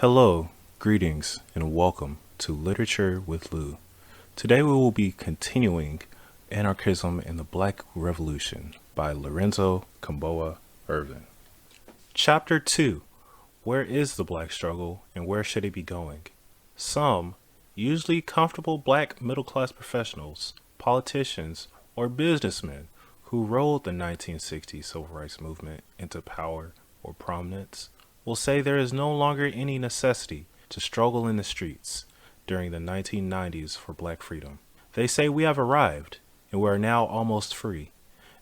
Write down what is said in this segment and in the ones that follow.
Hello, greetings, and welcome to Literature with Lou. Today we will be continuing Anarchism and the Black Revolution by Lorenzo Camboa Irvin. Chapter 2. Where is the black struggle and where should it be going? Some, usually comfortable black middle-class professionals, politicians, or businessmen who rode the 1960s civil rights movement into power or prominence will say there is no longer any necessity to struggle in the streets during the 1990s for black freedom. They say we have arrived and we are now almost free.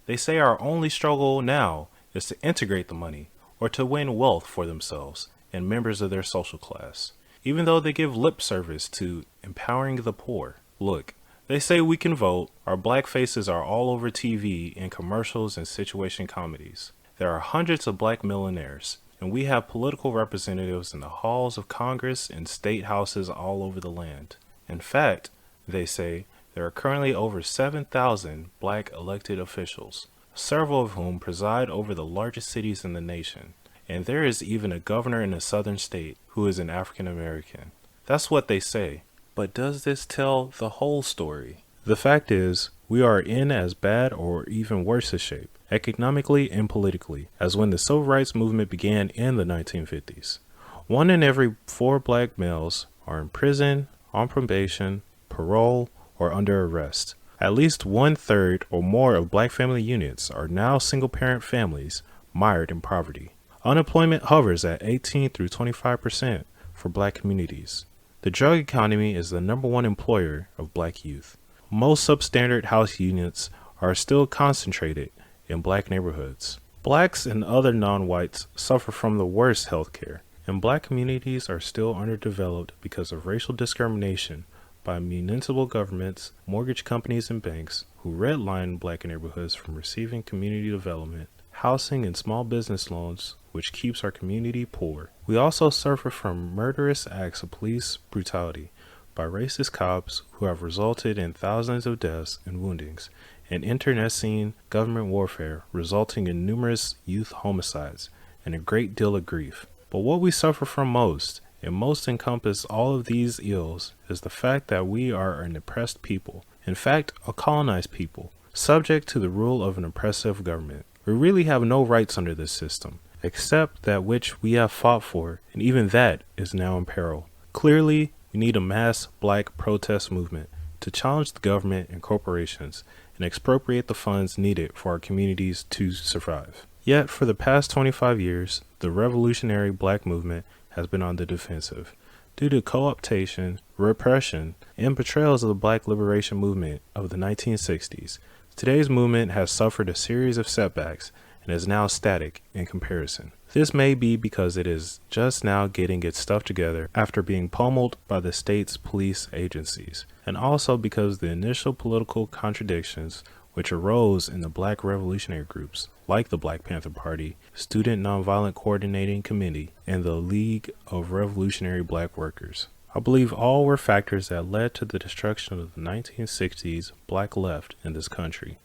They say our only struggle now is to integrate the money or to win wealth for themselves and members of their social class, even though they give lip service to empowering the poor. Look, they say we can vote, our black faces are all over TV in commercials and situation comedies. There are hundreds of black millionaires, and we have political representatives in the halls of Congress and state houses all over the land. In fact, they say, there are currently over 7,000 black elected officials, several of whom preside over the largest cities in the nation, and there is even a governor in a southern state who is an African American. That's what they say, but does this tell the whole story? The fact is, we are in as bad or even worse a shape, economically and politically, as when the civil rights movement began in the 1950s. 1 in every 4 black males are in prison, on probation, parole, or under arrest. At least 1/3 or more of black family units are now single-parent families mired in poverty. Unemployment hovers at 18 through 25% for black communities. The drug economy is the #1 employer of black youth. Most substandard house units are still concentrated in black neighborhoods. Blacks and other non-whites suffer from the worst health care, and black communities are still underdeveloped because of racial discrimination by municipal governments, mortgage companies, and banks who redline black neighborhoods from receiving community development, housing, and small business loans, which keeps our community poor. We also suffer from murderous acts of police brutality by racist cops who have resulted in thousands of deaths and woundings, and internecine government warfare resulting in numerous youth homicides and a great deal of grief. But what we suffer from most, and most encompass all of these ills, is the fact that we are an oppressed people, in fact a colonized people, subject to the rule of an oppressive government. We really have no rights under this system, except that which we have fought for, and even that is now in peril. Clearly, we need a mass black protest movement to challenge the government and corporations and expropriate the funds needed for our communities to survive. Yet, for the past 25 years, the revolutionary black movement has been on the defensive. Due to co-optation, repression, and betrayals of the black liberation movement of the 1960s, today's movement has suffered a series of setbacks and is now static in comparison. This may be because it is just now getting its stuff together after being pummeled by the state's police agencies, and also because the initial political contradictions which arose in the black revolutionary groups like the Black Panther Party, Student Nonviolent Coordinating Committee, and the League of Revolutionary Black Workers. I believe all were factors that led to the destruction of the 1960s black left in this country.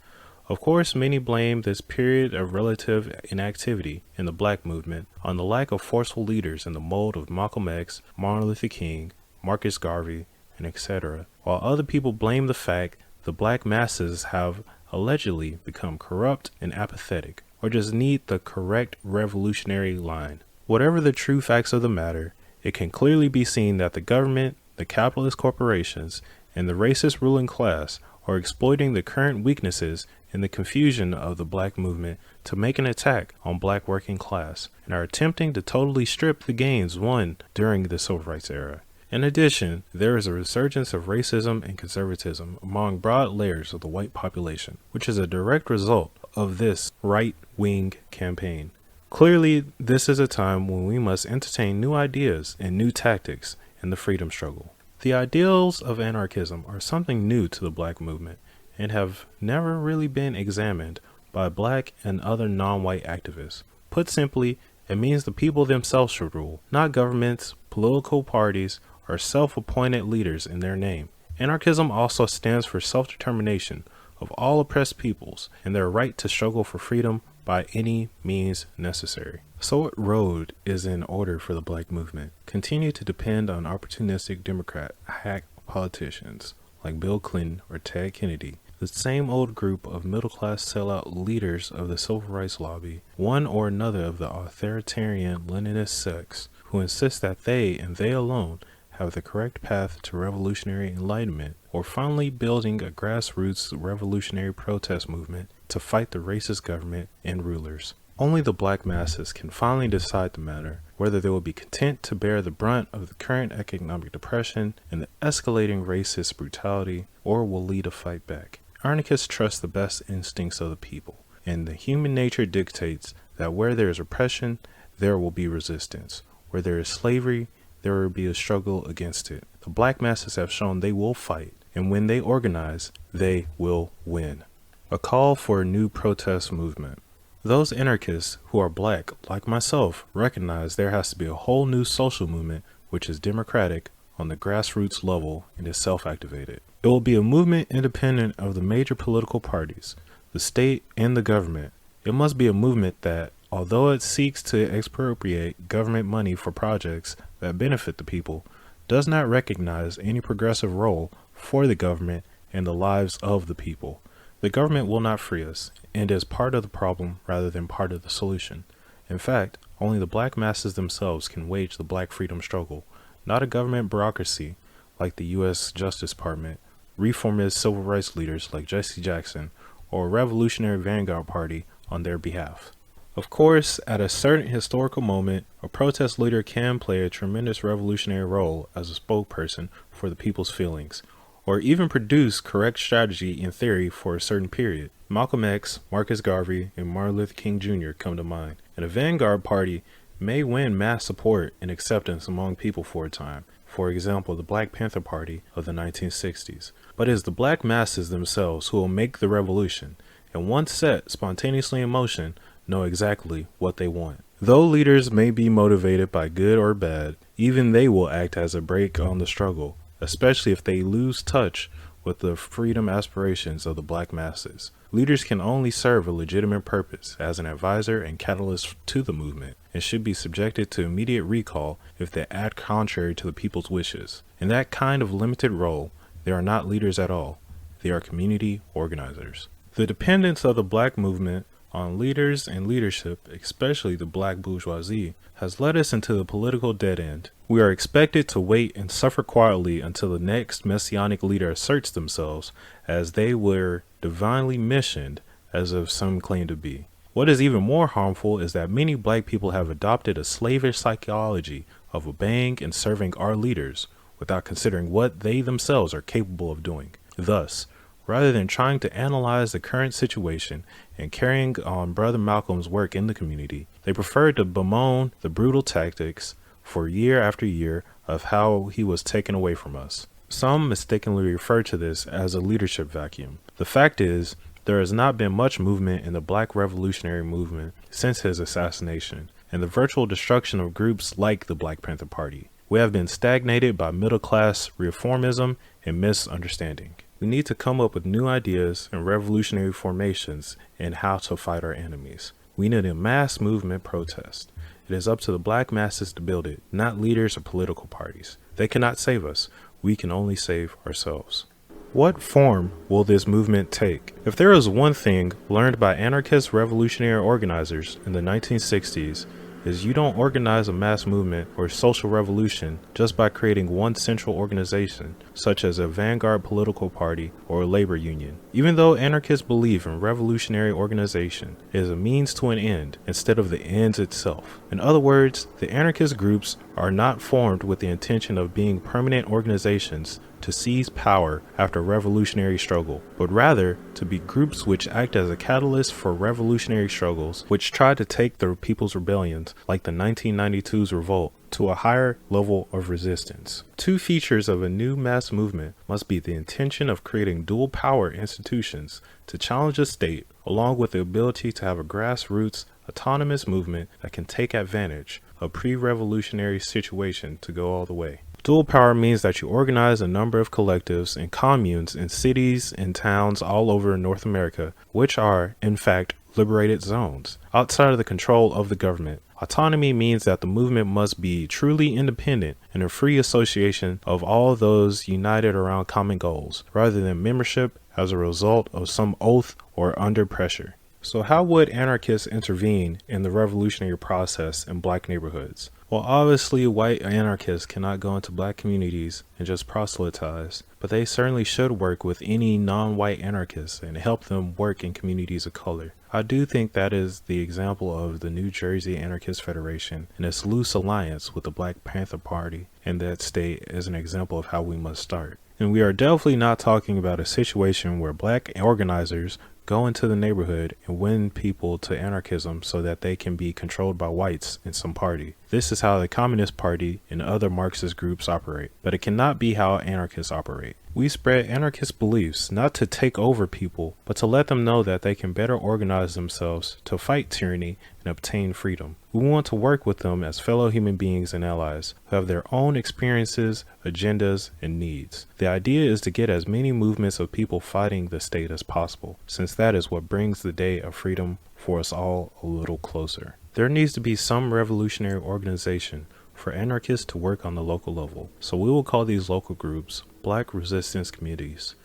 Of course, many blame this period of relative inactivity in the black movement on the lack of forceful leaders in the mold of Malcolm X, Martin Luther King, Marcus Garvey, and etc., while other people blame the fact the black masses have allegedly become corrupt and apathetic, or just need the correct revolutionary line. Whatever the true facts of the matter, it can clearly be seen that the government, the capitalist corporations, and the racist ruling class are exploiting the current weaknesses and the confusion of the black movement to make an attack on black working class, and are attempting to totally strip the gains won during the civil rights era. In addition, there is a resurgence of racism and conservatism among broad layers of the white population, which is a direct result of this right-wing campaign. Clearly, this is a time when we must entertain new ideas and new tactics in the freedom struggle. The ideals of anarchism are something new to the black movement and have never really been examined by black and other non-white activists. Put simply, it means the people themselves should rule, not governments, political parties, or self-appointed leaders in their name. Anarchism also stands for self-determination of all oppressed peoples and their right to struggle for freedom by any means necessary. So what road is in order for the Black movement? Continue to depend on opportunistic Democrat hack politicians like Bill Clinton or Ted Kennedy, the same old group of middle-class sellout leaders of the civil rights lobby, one or another of the authoritarian Leninist sects who insist that they and they alone have the correct path to revolutionary enlightenment, or finally building a grassroots revolutionary protest movement to fight the racist government and rulers. Only the Black masses can finally decide the matter, whether they will be content to bear the brunt of the current economic depression and the escalating racist brutality, or will lead a fight back. Anarchists trust the best instincts of the people, and the human nature dictates that where there is oppression, there will be resistance. Where there is slavery, there will be a struggle against it. The Black masses have shown they will fight, and when they organize, they will win. A call for a new protest movement. Those anarchists who are Black, like myself, recognize there has to be a whole new social movement which is democratic on the grassroots level and is self-activated. It will be a movement independent of the major political parties, the state, and the government. It must be a movement that, although it seeks to expropriate government money for projects that benefit the people, does not recognize any progressive role for the government and the lives of the people. The government will not free us, and is part of the problem rather than part of the solution. In fact, only the Black masses themselves can wage the Black freedom struggle, not a government bureaucracy like the U.S. Justice Department, reformist civil rights leaders like Jesse Jackson, or a revolutionary vanguard party on their behalf. Of course, at a certain historical moment, a protest leader can play a tremendous revolutionary role as a spokesperson for the people's feelings, or even produce correct strategy in theory for a certain period. Malcolm X, Marcus Garvey, and Martin Luther King Jr. come to mind. And a vanguard party may win mass support and acceptance among people for a time. For example, the Black Panther Party of the 1960s. But it is the Black masses themselves who will make the revolution, and once set spontaneously in motion, know exactly what they want. Though leaders may be motivated by good or bad, even they will act as a brake on the struggle, especially if they lose touch with the freedom aspirations of the Black masses. Leaders can only serve a legitimate purpose as an advisor and catalyst to the movement, and should be subjected to immediate recall if they act contrary to the people's wishes. In that kind of limited role, they are not leaders at all. They are community organizers. The dependence of the Black movement on leaders and leadership, especially the Black bourgeoisie, has led us into the political dead end. We are expected to wait and suffer quietly until the next messianic leader asserts themselves as they were divinely missioned, as of some claim to be. What is even more harmful is that many Black people have adopted a slavish psychology of obeying and serving our leaders without considering what they themselves are capable of doing. Thus, rather than trying to analyze the current situation and carrying on Brother Malcolm's work in the community, they preferred to bemoan the brutal tactics for year after year of how he was taken away from us. Some mistakenly refer to this as a leadership vacuum. The fact is, there has not been much movement in the Black revolutionary movement since his assassination, and the virtual destruction of groups like the Black Panther Party. We have been stagnated by middle-class reformism and misunderstanding. We need to come up with new ideas and revolutionary formations in how to fight our enemies. We need a mass movement protest. It is up to the Black masses to build it, not leaders or political parties. They cannot save us. We can only save ourselves. What form will this movement take? If there is one thing learned by anarchist revolutionary organizers in the 1960s, is you don't organize a mass movement or social revolution just by creating one central organization, such as a vanguard political party or a labor union. Even though anarchists believe in revolutionary organization, it is a means to an end instead of the ends itself. In other words, the anarchist groups are not formed with the intention of being permanent organizations to seize power after a revolutionary struggle, but rather to be groups which act as a catalyst for revolutionary struggles, which try to take the people's rebellions, like the 1992's revolt, to a higher level of resistance. Two features of a new mass movement must be the intention of creating dual power institutions to challenge the state, along with the ability to have a grassroots, autonomous movement that can take advantage of pre-revolutionary situation to go all the way. Dual power means that you organize a number of collectives and communes in cities and towns all over North America, which are, in fact, liberated zones, outside of the control of the government. Autonomy means that the movement must be truly independent and a free association of all those united around common goals, rather than membership as a result of some oath or under pressure. So how would anarchists intervene in the revolutionary process in black neighborhoods? Well, obviously, white anarchists cannot go into black communities and just proselytize, but they certainly should work with any non-white anarchists and help them work in communities of color. I do think that is the example of the New Jersey Anarchist Federation and its loose alliance with the Black Panther Party in that state as an example of how we must start. And we are definitely not talking about a situation where black organizers go into the neighborhood and win people to anarchism so that they can be controlled by whites in some party. This is how the Communist Party and other Marxist groups operate, but it cannot be how anarchists operate. We spread anarchist beliefs not to take over people, but to let them know that they can better organize themselves to fight tyranny and obtain freedom. We want to work with them as fellow human beings and allies who have their own experiences, agendas, and needs. The idea is to get as many movements of people fighting the state as possible, since that is what brings the day of freedom for us all a little closer. There needs to be some revolutionary organization for anarchists to work on the local level, so we will call these local groups Black Resistance Committees.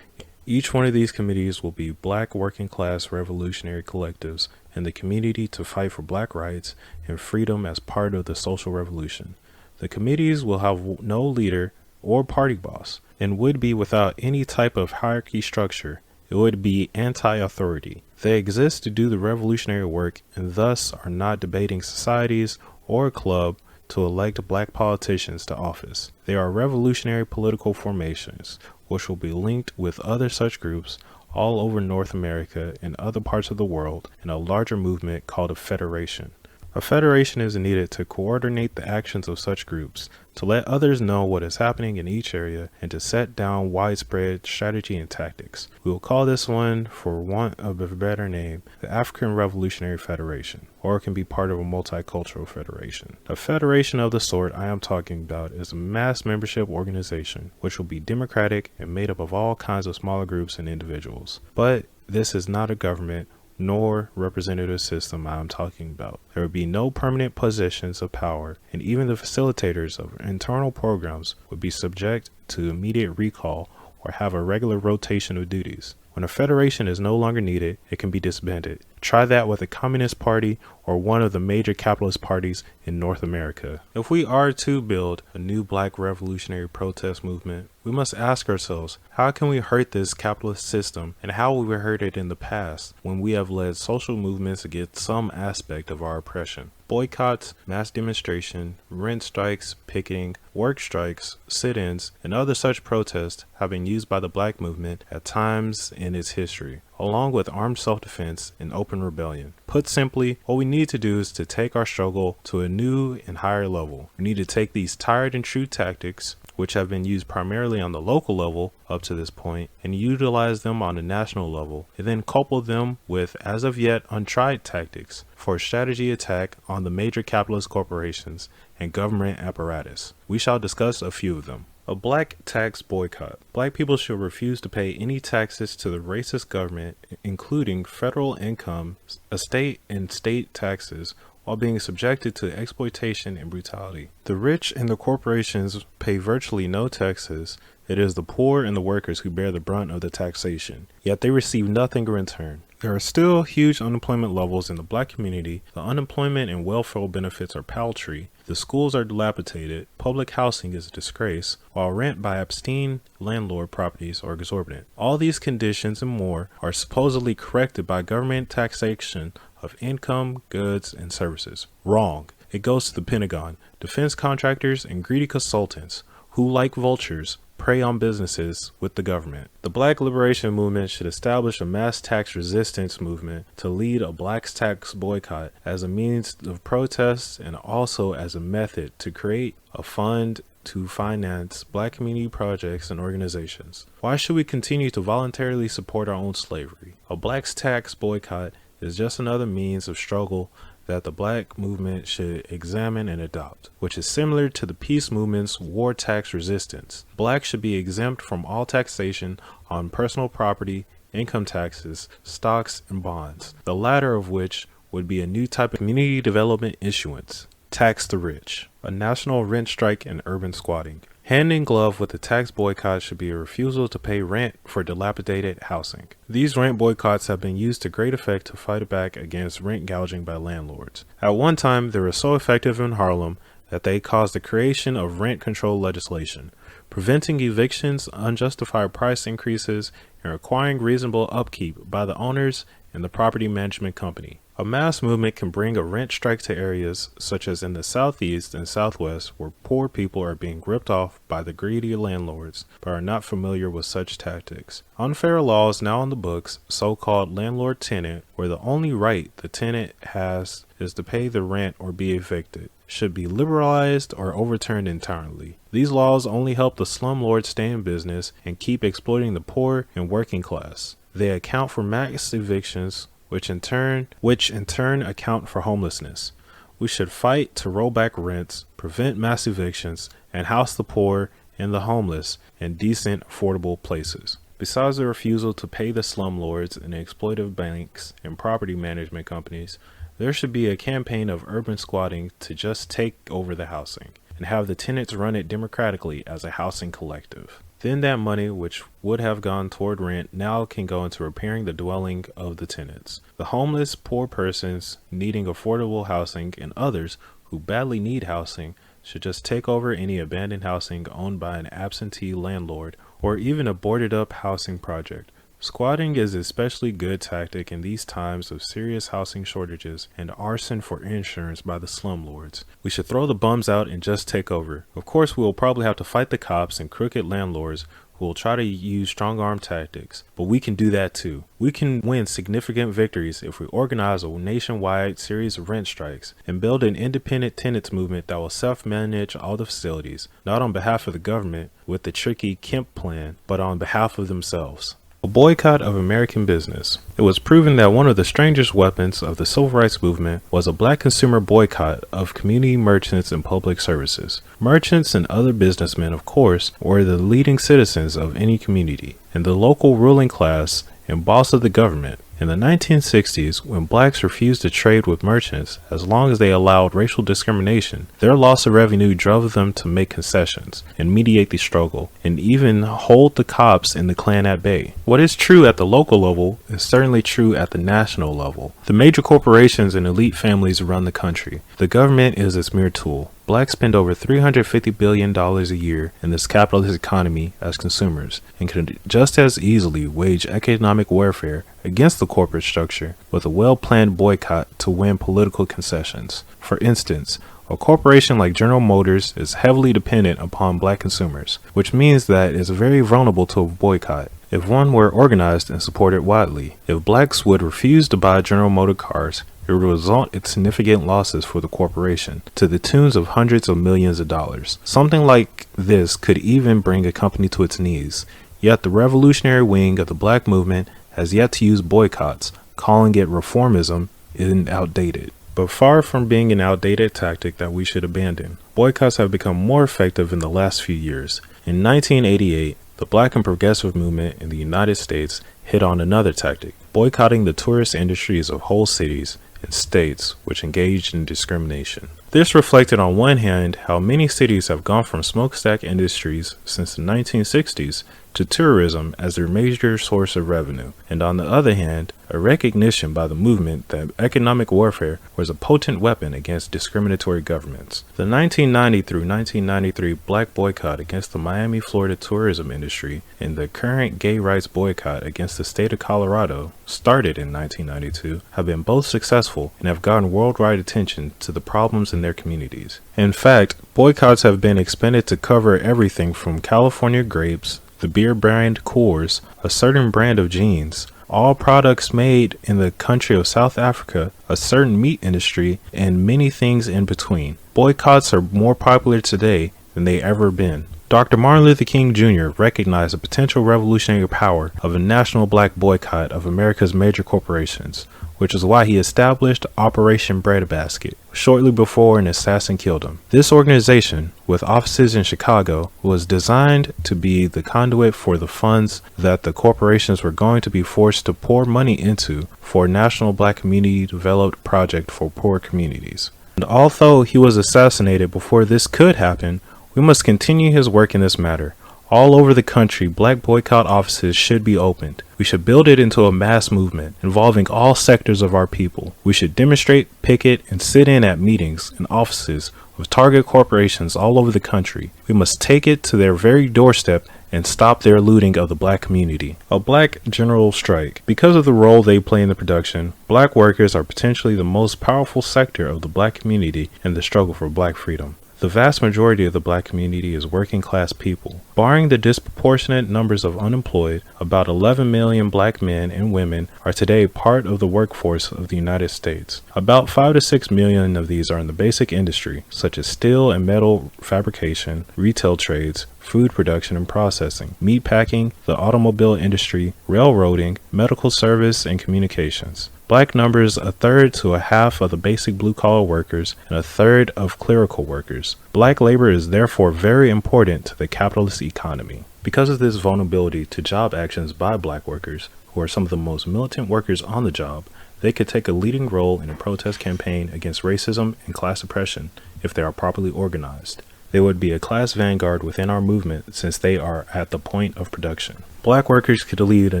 Each one of these committees will be black working class revolutionary collectives in the community to fight for black rights and freedom as part of the social revolution. The committees will have no leader or party boss and would be without any type of hierarchy structure. It would be anti-authority. They exist to do the revolutionary work and thus are not debating societies or a club to elect black politicians to office. They are revolutionary political formations, which will be linked with other such groups all over North America and other parts of the world in a larger movement called a federation. A federation is needed to coordinate the actions of such groups, to let others know what is happening in each area, and to set down widespread strategy and tactics. We will call this one, for want of a better name, the African Revolutionary Federation, or it can be part of a multicultural federation. A federation of the sort I am talking about is a mass membership organization, which will be democratic and made up of all kinds of smaller groups and individuals. But this is not a government nor representative system I am talking about. There would be no permanent positions of power, and even the facilitators of internal programs would be subject to immediate recall or have a regular rotation of duties. When a federation is no longer needed, it can be disbanded. Try that with the Communist Party or one of the major capitalist parties in North America. If we are to build a new black revolutionary protest movement, we must ask ourselves, how can we hurt this capitalist system, and how we hurt it in the past when we have led social movements against some aspect of our oppression? Boycotts, mass demonstration, rent strikes, picketing, work strikes, sit-ins, and other such protests have been used by the black movement at times in its history, along with armed self-defense and open rebellion. Put simply, what we need to do is to take our struggle to a new and higher level. We need to take these tried and true tactics, which have been used primarily on the local level up to this point, and utilize them on the national level, and then couple them with as of yet untried tactics for a strategy attack on the major capitalist corporations and government apparatus. We shall discuss a few of them. A black tax boycott. Black people should refuse to pay any taxes to the racist government, including federal income, estate, and state taxes, while being subjected to exploitation and brutality. The rich and the corporations pay virtually no taxes. It is the poor and the workers who bear the brunt of the taxation, yet they receive nothing in return. There are still huge unemployment levels in the black community. The unemployment and welfare benefits are paltry. The schools are dilapidated. Public housing is a disgrace, while rent by abstain landlord properties are exorbitant. All these conditions and more are supposedly corrected by government taxation of income, goods, and services. Wrong. It goes to the Pentagon, defense contractors, and greedy consultants who, like vultures, prey on businesses with the government. The Black Liberation Movement should establish a mass tax resistance movement to lead a black tax boycott as a means of protest and also as a method to create a fund to finance black community projects and organizations. Why should we continue to voluntarily support our own slavery? A black tax boycott is just another means of struggle that the black movement should examine and adopt, which is similar to the peace movement's war tax resistance. Blacks should be exempt from all taxation on personal property, income taxes, stocks, and bonds, the latter of which would be a new type of community development issuance. Tax the rich, a national rent strike, and urban squatting. Hand in glove with the tax boycott should be a refusal to pay rent for dilapidated housing. These rent boycotts have been used to great effect to fight back against rent gouging by landlords. At one time, they were so effective in Harlem that they caused the creation of rent control legislation, preventing evictions, unjustified price increases, and requiring reasonable upkeep by the owners and the property management company. A mass movement can bring a rent strike to areas such as in the southeast and southwest where poor people are being ripped off by the greedy landlords but are not familiar with such tactics. Unfair laws now on the books, so-called landlord-tenant, where the only right the tenant has is to pay the rent or be evicted, should be liberalized or overturned entirely. These laws only help the slumlords stay in business and keep exploiting the poor and working class. They account for mass evictions, which in turn account for homelessness. We should fight to roll back rents, prevent mass evictions, and house the poor and the homeless in decent, affordable places. Besides the refusal to pay the slumlords and the exploitive banks and property management companies, there should be a campaign of urban squatting to just take over the housing and have the tenants run it democratically as a housing collective. Then that money, which would have gone toward rent, now can go into repairing the dwelling of the tenants. The homeless, poor persons needing affordable housing, and others who badly need housing should just take over any abandoned housing owned by an absentee landlord or even a boarded-up housing project. Squatting is an especially good tactic in these times of serious housing shortages and arson for insurance by the slumlords. We should throw the bums out and just take over. Of course, we will probably have to fight the cops and crooked landlords who will try to use strong-arm tactics, but we can do that too. We can win significant victories if we organize a nationwide series of rent strikes and build an independent tenants movement that will self-manage all the facilities, not on behalf of the government with the tricky Kemp plan, but on behalf of themselves. A boycott of American business. It was proven that one of the strangest weapons of the civil rights movement was a black consumer boycott of community merchants and public services. Merchants and other businessmen, of course, were the leading citizens of any community, and the local ruling class and boss of the government. In the 1960s, when blacks refused to trade with merchants as long as they allowed racial discrimination, their loss of revenue drove them to make concessions and mediate the struggle, and even hold the cops and the Klan at bay. What is true at the local level is certainly true at the national level. The major corporations and elite families run the country. The government is its mere tool. Blacks spend over $350 billion a year in this capitalist economy as consumers, and can just as easily wage economic warfare against the corporate structure with a well-planned boycott to win political concessions. For instance, a corporation like General Motors is heavily dependent upon black consumers, which means that it is very vulnerable to a boycott if one were organized and supported widely. If blacks would refuse to buy General Motors cars, it would result in significant losses for the corporation, to the tunes of hundreds of millions of dollars. Something like this could even bring a company to its knees. Yet the revolutionary wing of the black movement has yet to use boycotts, calling it reformism and outdated. But far from being an outdated tactic that we should abandon, boycotts have become more effective in the last few years. In 1988, the black and progressive movement in the United States hit on another tactic, boycotting the tourist industries of whole cities and states which engaged in discrimination. This reflected on one hand how many cities have gone from smokestack industries since the 1960s to tourism as their major source of revenue, and on the other hand, a recognition by the movement that economic warfare was a potent weapon against discriminatory governments. The 1990 through 1993 black boycott against the Miami, Florida tourism industry and the current gay rights boycott against the state of Colorado, started in 1992, have been both successful and have gotten worldwide attention to the problems in their communities. In fact, boycotts have been expanded to cover everything from California grapes, the beer brand Coors, a certain brand of jeans, all products made in the country of South Africa, a certain meat industry, and many things in between. Boycotts are more popular today than they ever been. Dr. Martin Luther King Jr. recognized the potential revolutionary power of a national black boycott of America's major corporations. which is why he established Operation Breadbasket shortly before an assassin killed him. This organization, with offices in Chicago, was designed to be the conduit for the funds that the corporations were going to be forced to pour money into for a national black community developed project for poor communities. And although he was assassinated before this could happen, we must continue his work in this matter. All over the country, black boycott offices should be opened. We should build it into a mass movement involving all sectors of our people. We should demonstrate, picket, and sit in at meetings and offices of target corporations all over the country. We must take it to their very doorstep and stop their looting of the black community. A black general strike. Because of the role they play in the production, black workers are potentially the most powerful sector of the black community in the struggle for black freedom. The vast majority of the black community is working class people. Barring the disproportionate numbers of unemployed, about 11 million black men and women are today part of the workforce of the United States. About 5 to 6 million of these are in the basic industry, such as steel and metal fabrication, retail trades, food production and processing, meat packing, the automobile industry, railroading, medical service, and communications. Black numbers a third to a half of the basic blue-collar workers and a third of clerical workers. Black labor is therefore very important to the capitalist economy. Because of this vulnerability to job actions by black workers, who are some of the most militant workers on the job, they could take a leading role in a protest campaign against racism and class oppression if they are properly organized. They would be a class vanguard within our movement since they are at the point of production. Black workers could lead a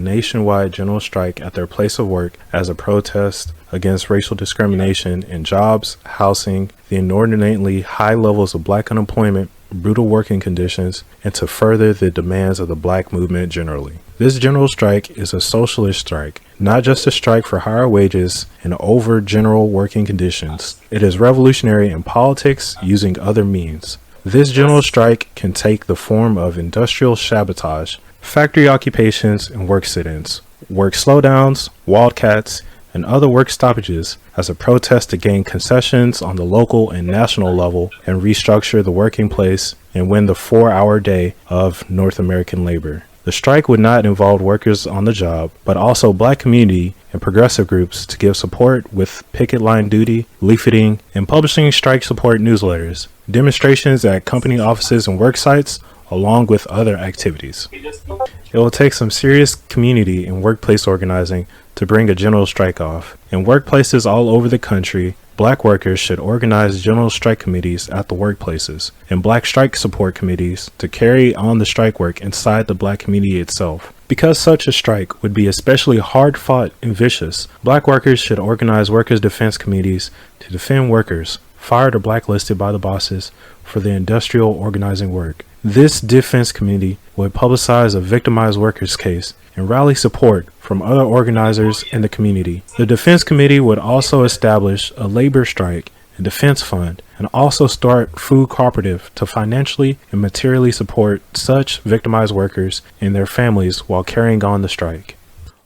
nationwide general strike at their place of work as a protest against racial discrimination in jobs, housing, the inordinately high levels of black unemployment, brutal working conditions, and to further the demands of the black movement generally. This general strike is a socialist strike, not just a strike for higher wages and over general working conditions. It is revolutionary in politics using other means. This general strike can take the form of industrial sabotage, factory occupations and work sit-ins, work slowdowns, wildcats, and other work stoppages as a protest to gain concessions on the local and national level and restructure the working place and win the 4-hour day of North American labor. The strike would not involve workers on the job, but also black community and progressive groups to give support with picket line duty, leafleting, and publishing strike support newsletters, demonstrations at company offices and work sites, along with other activities. It will take some serious community and workplace organizing to bring a general strike off. In workplaces all over the country, black workers should organize general strike committees at the workplaces and black strike support committees to carry on the strike work inside the black community itself. Because such a strike would be especially hard-fought and vicious, black workers should organize workers' defense committees to defend workers, fired or blacklisted by the bosses, for the industrial organizing work. This defense committee would publicize a victimized workers' case and rally support from other organizers in the community. The defense committee would also establish a labor strike and defense fund and also start food cooperative to financially and materially support such victimized workers and their families while carrying on the strike.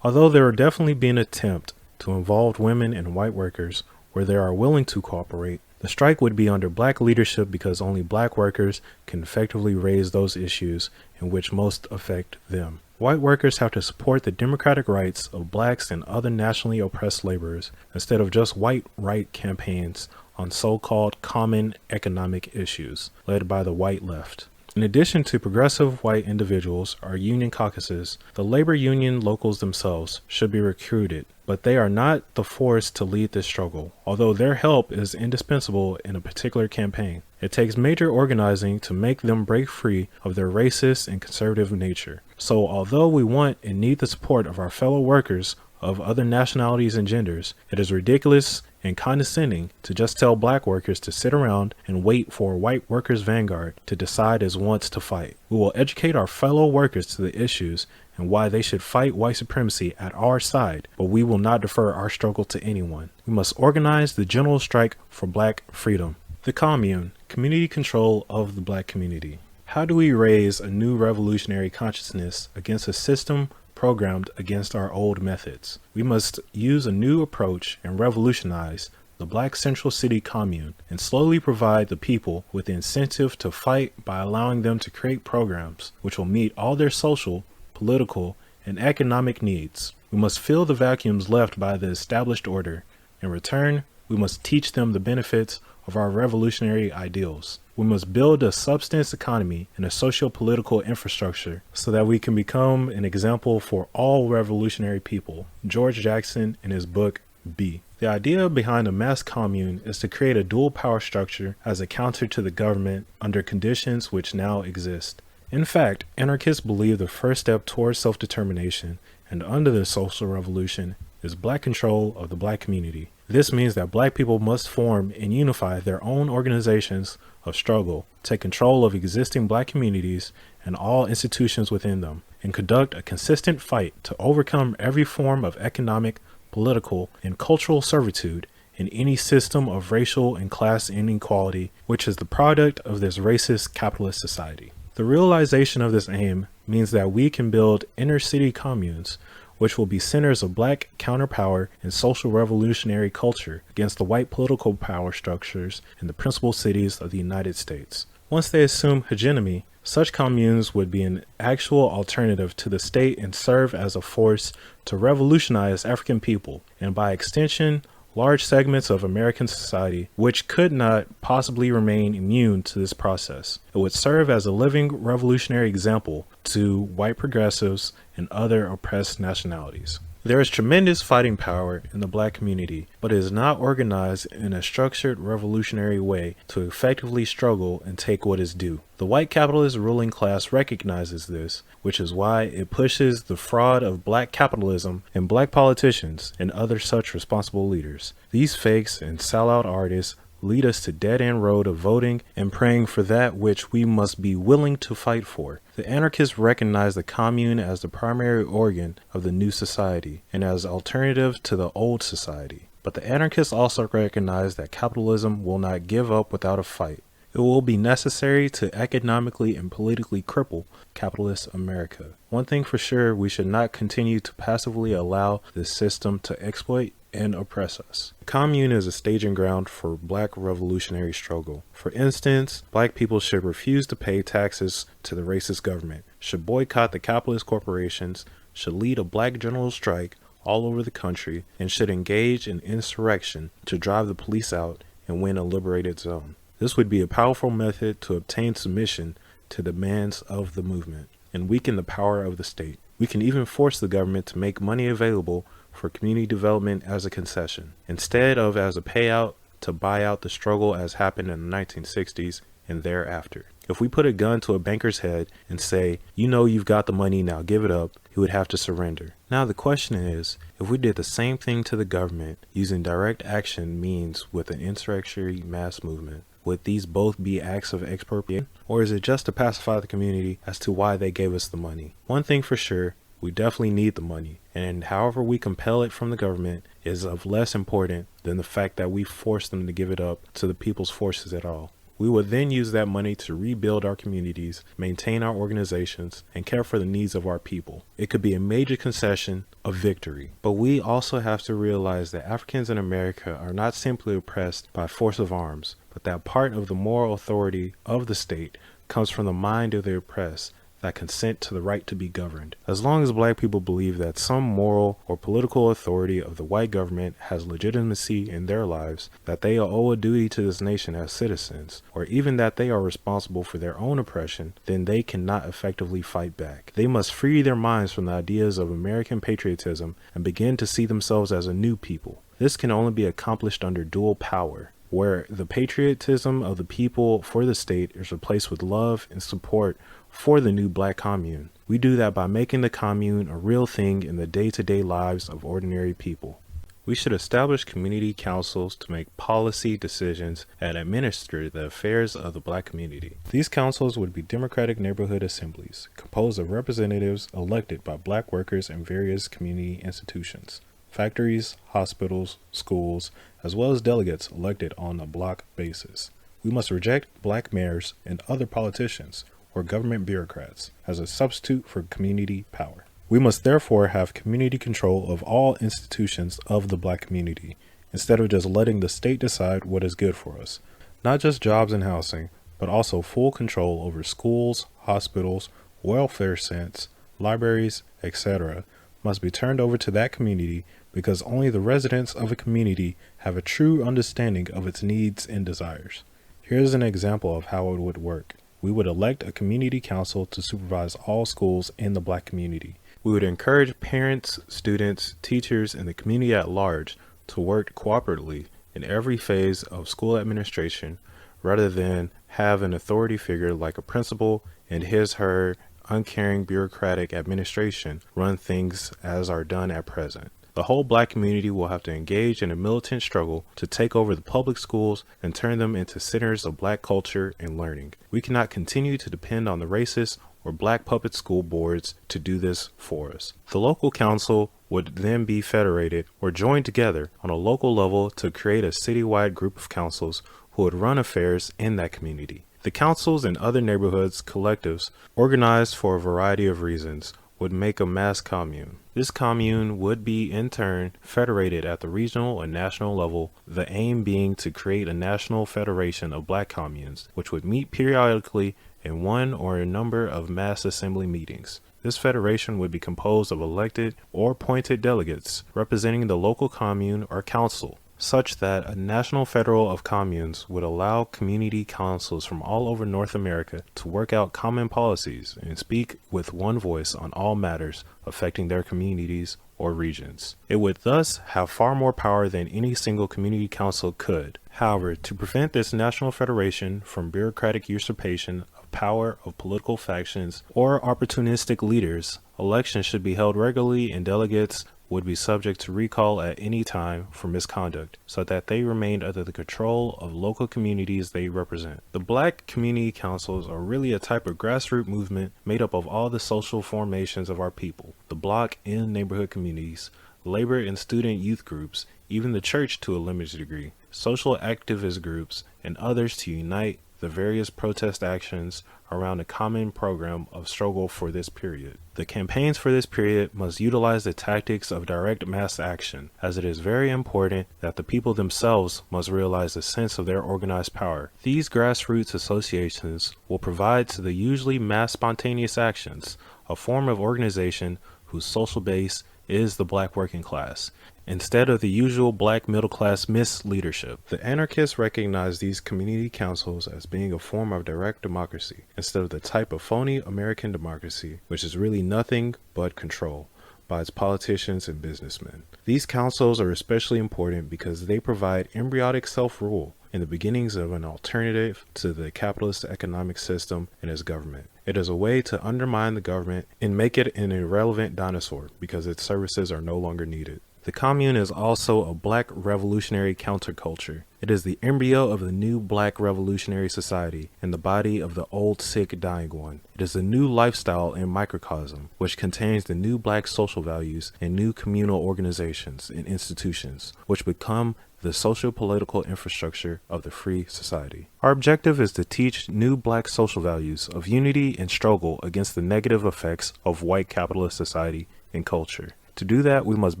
Although there will definitely be an attempt to involve women and white workers where they are willing to cooperate, the strike would be under black leadership because only black workers can effectively raise those issues in which most affect them. White workers have to support the democratic rights of blacks and other nationally oppressed laborers instead of just white right campaigns on so-called common economic issues led by the white left. In addition to progressive white individuals or union caucuses, the labor union locals themselves should be recruited, but they are not the force to lead this struggle, although their help is indispensable in a particular campaign. It takes major organizing to make them break free of their racist and conservative nature. So although we want and need the support of our fellow workers of other nationalities and genders, it is ridiculous and condescending to just tell black workers to sit around and wait for a white workers' vanguard to decide as wants to fight. We will educate our fellow workers to the issues and why they should fight white supremacy at our side, but we will not defer our struggle to anyone. We must organize the general strike for black freedom. The Commune, community control of the black community. How do we raise a new revolutionary consciousness against a system programmed against our old methods? We must use a new approach and revolutionize the Black Central City Commune and slowly provide the people with the incentive to fight by allowing them to create programs which will meet all their social, political, and economic needs. We must fill the vacuums left by the established order. In return, we must teach them the benefits of our revolutionary ideals. We must build a substance economy and a socio-political infrastructure so that we can become an example for all revolutionary people. George Jackson in his book, B. The idea behind a mass commune is to create a dual power structure as a counter to the government under conditions which now exist. In fact, anarchists believe the first step towards self-determination and under the social revolution is black control of the black community. This means that black people must form and unify their own organizations of struggle, take control of existing black communities and all institutions within them, and conduct a consistent fight to overcome every form of economic, political, and cultural servitude in any system of racial and class inequality which is the product of this racist capitalist society. The realization of this aim means that we can build inner city communes which will be centers of black counterpower and social revolutionary culture against the white political power structures in the principal cities of the United States. Once they assume hegemony, such communes would be an actual alternative to the state and serve as a force to revolutionize African people, and by extension, large segments of American society, which could not possibly remain immune to this process. It would serve as a living revolutionary example to white progressives and other oppressed nationalities. There is tremendous fighting power in the black community, but it is not organized in a structured revolutionary way to effectively struggle and take what is due. The white capitalist ruling class recognizes this, which is why it pushes the fraud of black capitalism and black politicians and other such responsible leaders. These fakes and sellout artists lead us to dead-end road of voting and praying for that which we must be willing to fight for. The anarchists recognize the commune as the primary organ of the new society and as alternative to the old society. But the anarchists also recognize that capitalism will not give up without a fight. It will be necessary to economically and politically cripple capitalist America. One thing for sure, we should not continue to passively allow this system to exploit and oppress us. The commune is a staging ground for black revolutionary struggle. For instance, black people should refuse to pay taxes to the racist government, should boycott the capitalist corporations, should lead a black general strike all over the country, and should engage in insurrection to drive the police out and win a liberated zone. This would be a powerful method to obtain submission to demands of the movement and weaken the power of the state. We can even force the government to make money available for community development as a concession, instead of as a payout to buy out the struggle as happened in the 1960s and thereafter. If we put a gun to a banker's head and say, you know you've got the money, now give it up, he would have to surrender. Now the question is, if we did the same thing to the government using direct action means with an insurrectionary mass movement, would these both be acts of expropriation, or is it just to pacify the community as to why they gave us the money? One thing for sure, we definitely need the money, and however we compel it from the government is of less important than the fact that we force them to give it up to the people's forces at all. We would then use that money to rebuild our communities, maintain our organizations, and care for the needs of our people. It could be a major concession of victory. But we also have to realize that Africans in America are not simply oppressed by force of arms, but that part of the moral authority of the state comes from the mind of the oppressed, that consent to the right to be governed. As long as black people believe that some moral or political authority of the white government has legitimacy in their lives, that they owe a duty to this nation as citizens, or even that they are responsible for their own oppression, then they cannot effectively fight back. They must free their minds from the ideas of American patriotism and begin to see themselves as a new people. This can only be accomplished under dual power, where the patriotism of the people for the state is replaced with love and support for the new black commune. We do that by making the commune a real thing in the day-to-day lives of ordinary people. We should establish community councils to make policy decisions and administer the affairs of the black community. These councils would be democratic neighborhood assemblies, composed of representatives elected by black workers in various community institutions, factories, hospitals, schools, as well as delegates elected on a block basis. We must reject black mayors and other politicians or government bureaucrats as a substitute for community power. We must therefore have community control of all institutions of the black community, instead of just letting the state decide what is good for us. Not just jobs and housing, but also full control over schools, hospitals, welfare centers, libraries, etc., must be turned over to that community because only the residents of a community have a true understanding of its needs and desires. Here's an example of how it would work. We would elect a community council to supervise all schools in the Black community. We would encourage parents, students, teachers, and the community at large to work cooperatively in every phase of school administration rather than have an authority figure like a principal and his/her uncaring bureaucratic administration run things as are done at present. The whole Black community will have to engage in a militant struggle to take over the public schools and turn them into centers of Black culture and learning. We cannot continue to depend on the racist or Black puppet school boards to do this for us. The local council would then be federated or joined together on a local level to create a citywide group of councils who would run affairs in that community. The councils and other neighborhoods collectives, organized for a variety of reasons, would make a mass commune. This commune would be in turn federated at the regional and national level, the aim being to create a national federation of Black communes, which would meet periodically in one or a number of mass assembly meetings. This federation would be composed of elected or appointed delegates representing the local commune or council, such that a national federal of communes would allow community councils from all over North America to work out common policies and speak with one voice on all matters affecting their communities or regions. It would thus have far more power than any single community council could. However, to prevent this national federation from bureaucratic usurpation of power of political factions or opportunistic leaders, elections should be held regularly and delegates would be subject to recall at any time for misconduct, so that they remained under the control of local communities they represent. The Black community councils are really a type of grassroots movement made up of all the social formations of our people, the block and neighborhood communities, labor and student youth groups, even the church to a limited degree, social activist groups, and others to unite the various protest actions around a common program of struggle for this period. The campaigns for this period must utilize the tactics of direct mass action, as it is very important that the people themselves must realize the sense of their organized power. These grassroots associations will provide to the usually mass spontaneous actions a form of organization whose social base is the Black working class, instead of the usual Black middle-class misleadership. The anarchists recognize these community councils as being a form of direct democracy, instead of the type of phony American democracy, which is really nothing but control by its politicians and businessmen. These councils are especially important because they provide embryonic self-rule and the beginnings of an alternative to the capitalist economic system and its government. It is a way to undermine the government and make it an irrelevant dinosaur because its services are no longer needed. The commune is also a Black revolutionary counterculture. It is the embryo of the new Black revolutionary society and the body of the old sick dying one. It is a new lifestyle and microcosm, which contains the new Black social values and new communal organizations and institutions, which become the socio-political infrastructure of the free society. Our objective is to teach new Black social values of unity and struggle against the negative effects of white capitalist society and culture. To do that, we must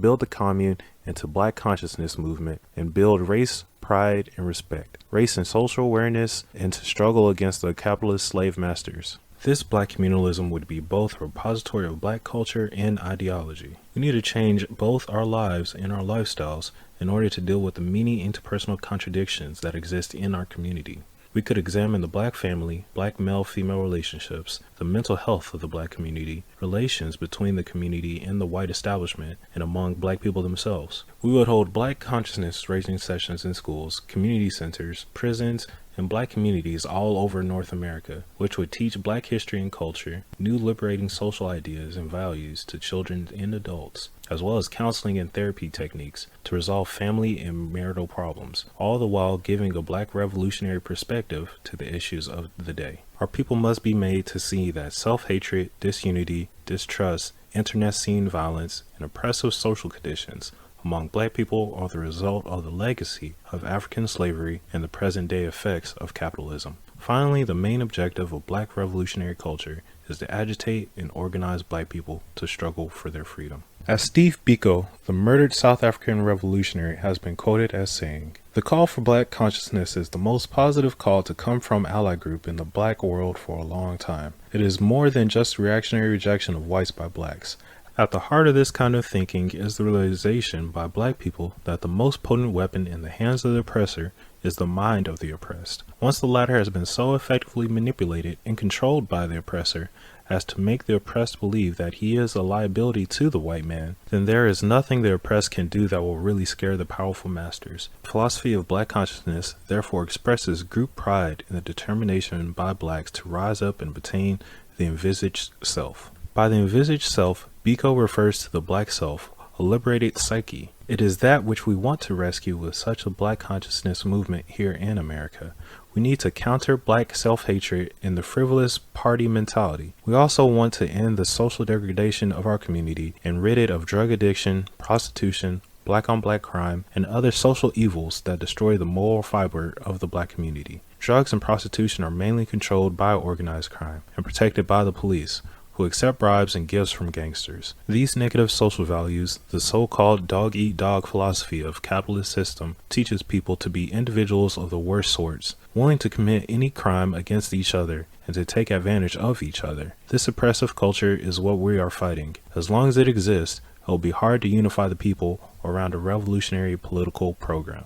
build the commune into Black consciousness movement and build race, pride, and respect, race and social awareness, and to struggle against the capitalist slave masters. This Black communalism would be both a repository of Black culture and ideology. We need to change both our lives and our lifestyles in order to deal with the many interpersonal contradictions that exist in our community. We could examine the Black family, Black male-female relationships, the mental health of the Black community, relations between the community and the white establishment, and among Black people themselves. We would hold Black consciousness raising sessions in schools, community centers, prisons, and Black communities all over North America, which would teach Black history and culture, new liberating social ideas and values to children and adults, as well as counseling and therapy techniques to resolve family and marital problems, all the while giving a Black revolutionary perspective to the issues of the day. Our people must be made to see that self-hatred, disunity, distrust, internecine violence, and oppressive social conditions among Black people are the result of the legacy of African slavery and the present-day effects of capitalism. Finally, the main objective of Black revolutionary culture is to agitate and organize Black people to struggle for their freedom. As Steve Biko, the murdered South African revolutionary, has been quoted as saying, "The call for black consciousness is the most positive call to come from ally group in the black world for a long time. It is more than just reactionary rejection of whites by blacks. At the heart of this kind of thinking is the realization by black people that the most potent weapon in the hands of the oppressor is the mind of the oppressed. Once the latter has been so effectively manipulated and controlled by the oppressor as to make the oppressed believe that he is a liability to the white man, then there is nothing the oppressed can do that will really scare the powerful masters. The philosophy of black consciousness therefore expresses group pride in the determination by blacks to rise up and attain the envisaged self." By the envisaged self, Biko refers to the black self, a liberated psyche. It is that which we want to rescue with such a black consciousness movement here in America. We need to counter black self-hatred and the frivolous party mentality. We also want to end the social degradation of our community and rid it of drug addiction, prostitution, black-on-black crime, and other social evils that destroy the moral fiber of the black community. Drugs and prostitution are mainly controlled by organized crime and protected by the police, who accept bribes and gifts from gangsters. These negative social values, the so-called dog-eat-dog philosophy of capitalist system, teaches people to be individuals of the worst sorts, willing to commit any crime against each other and to take advantage of each other. This oppressive culture is what we are fighting. As long as it exists, it will be hard to unify the people around a revolutionary political program.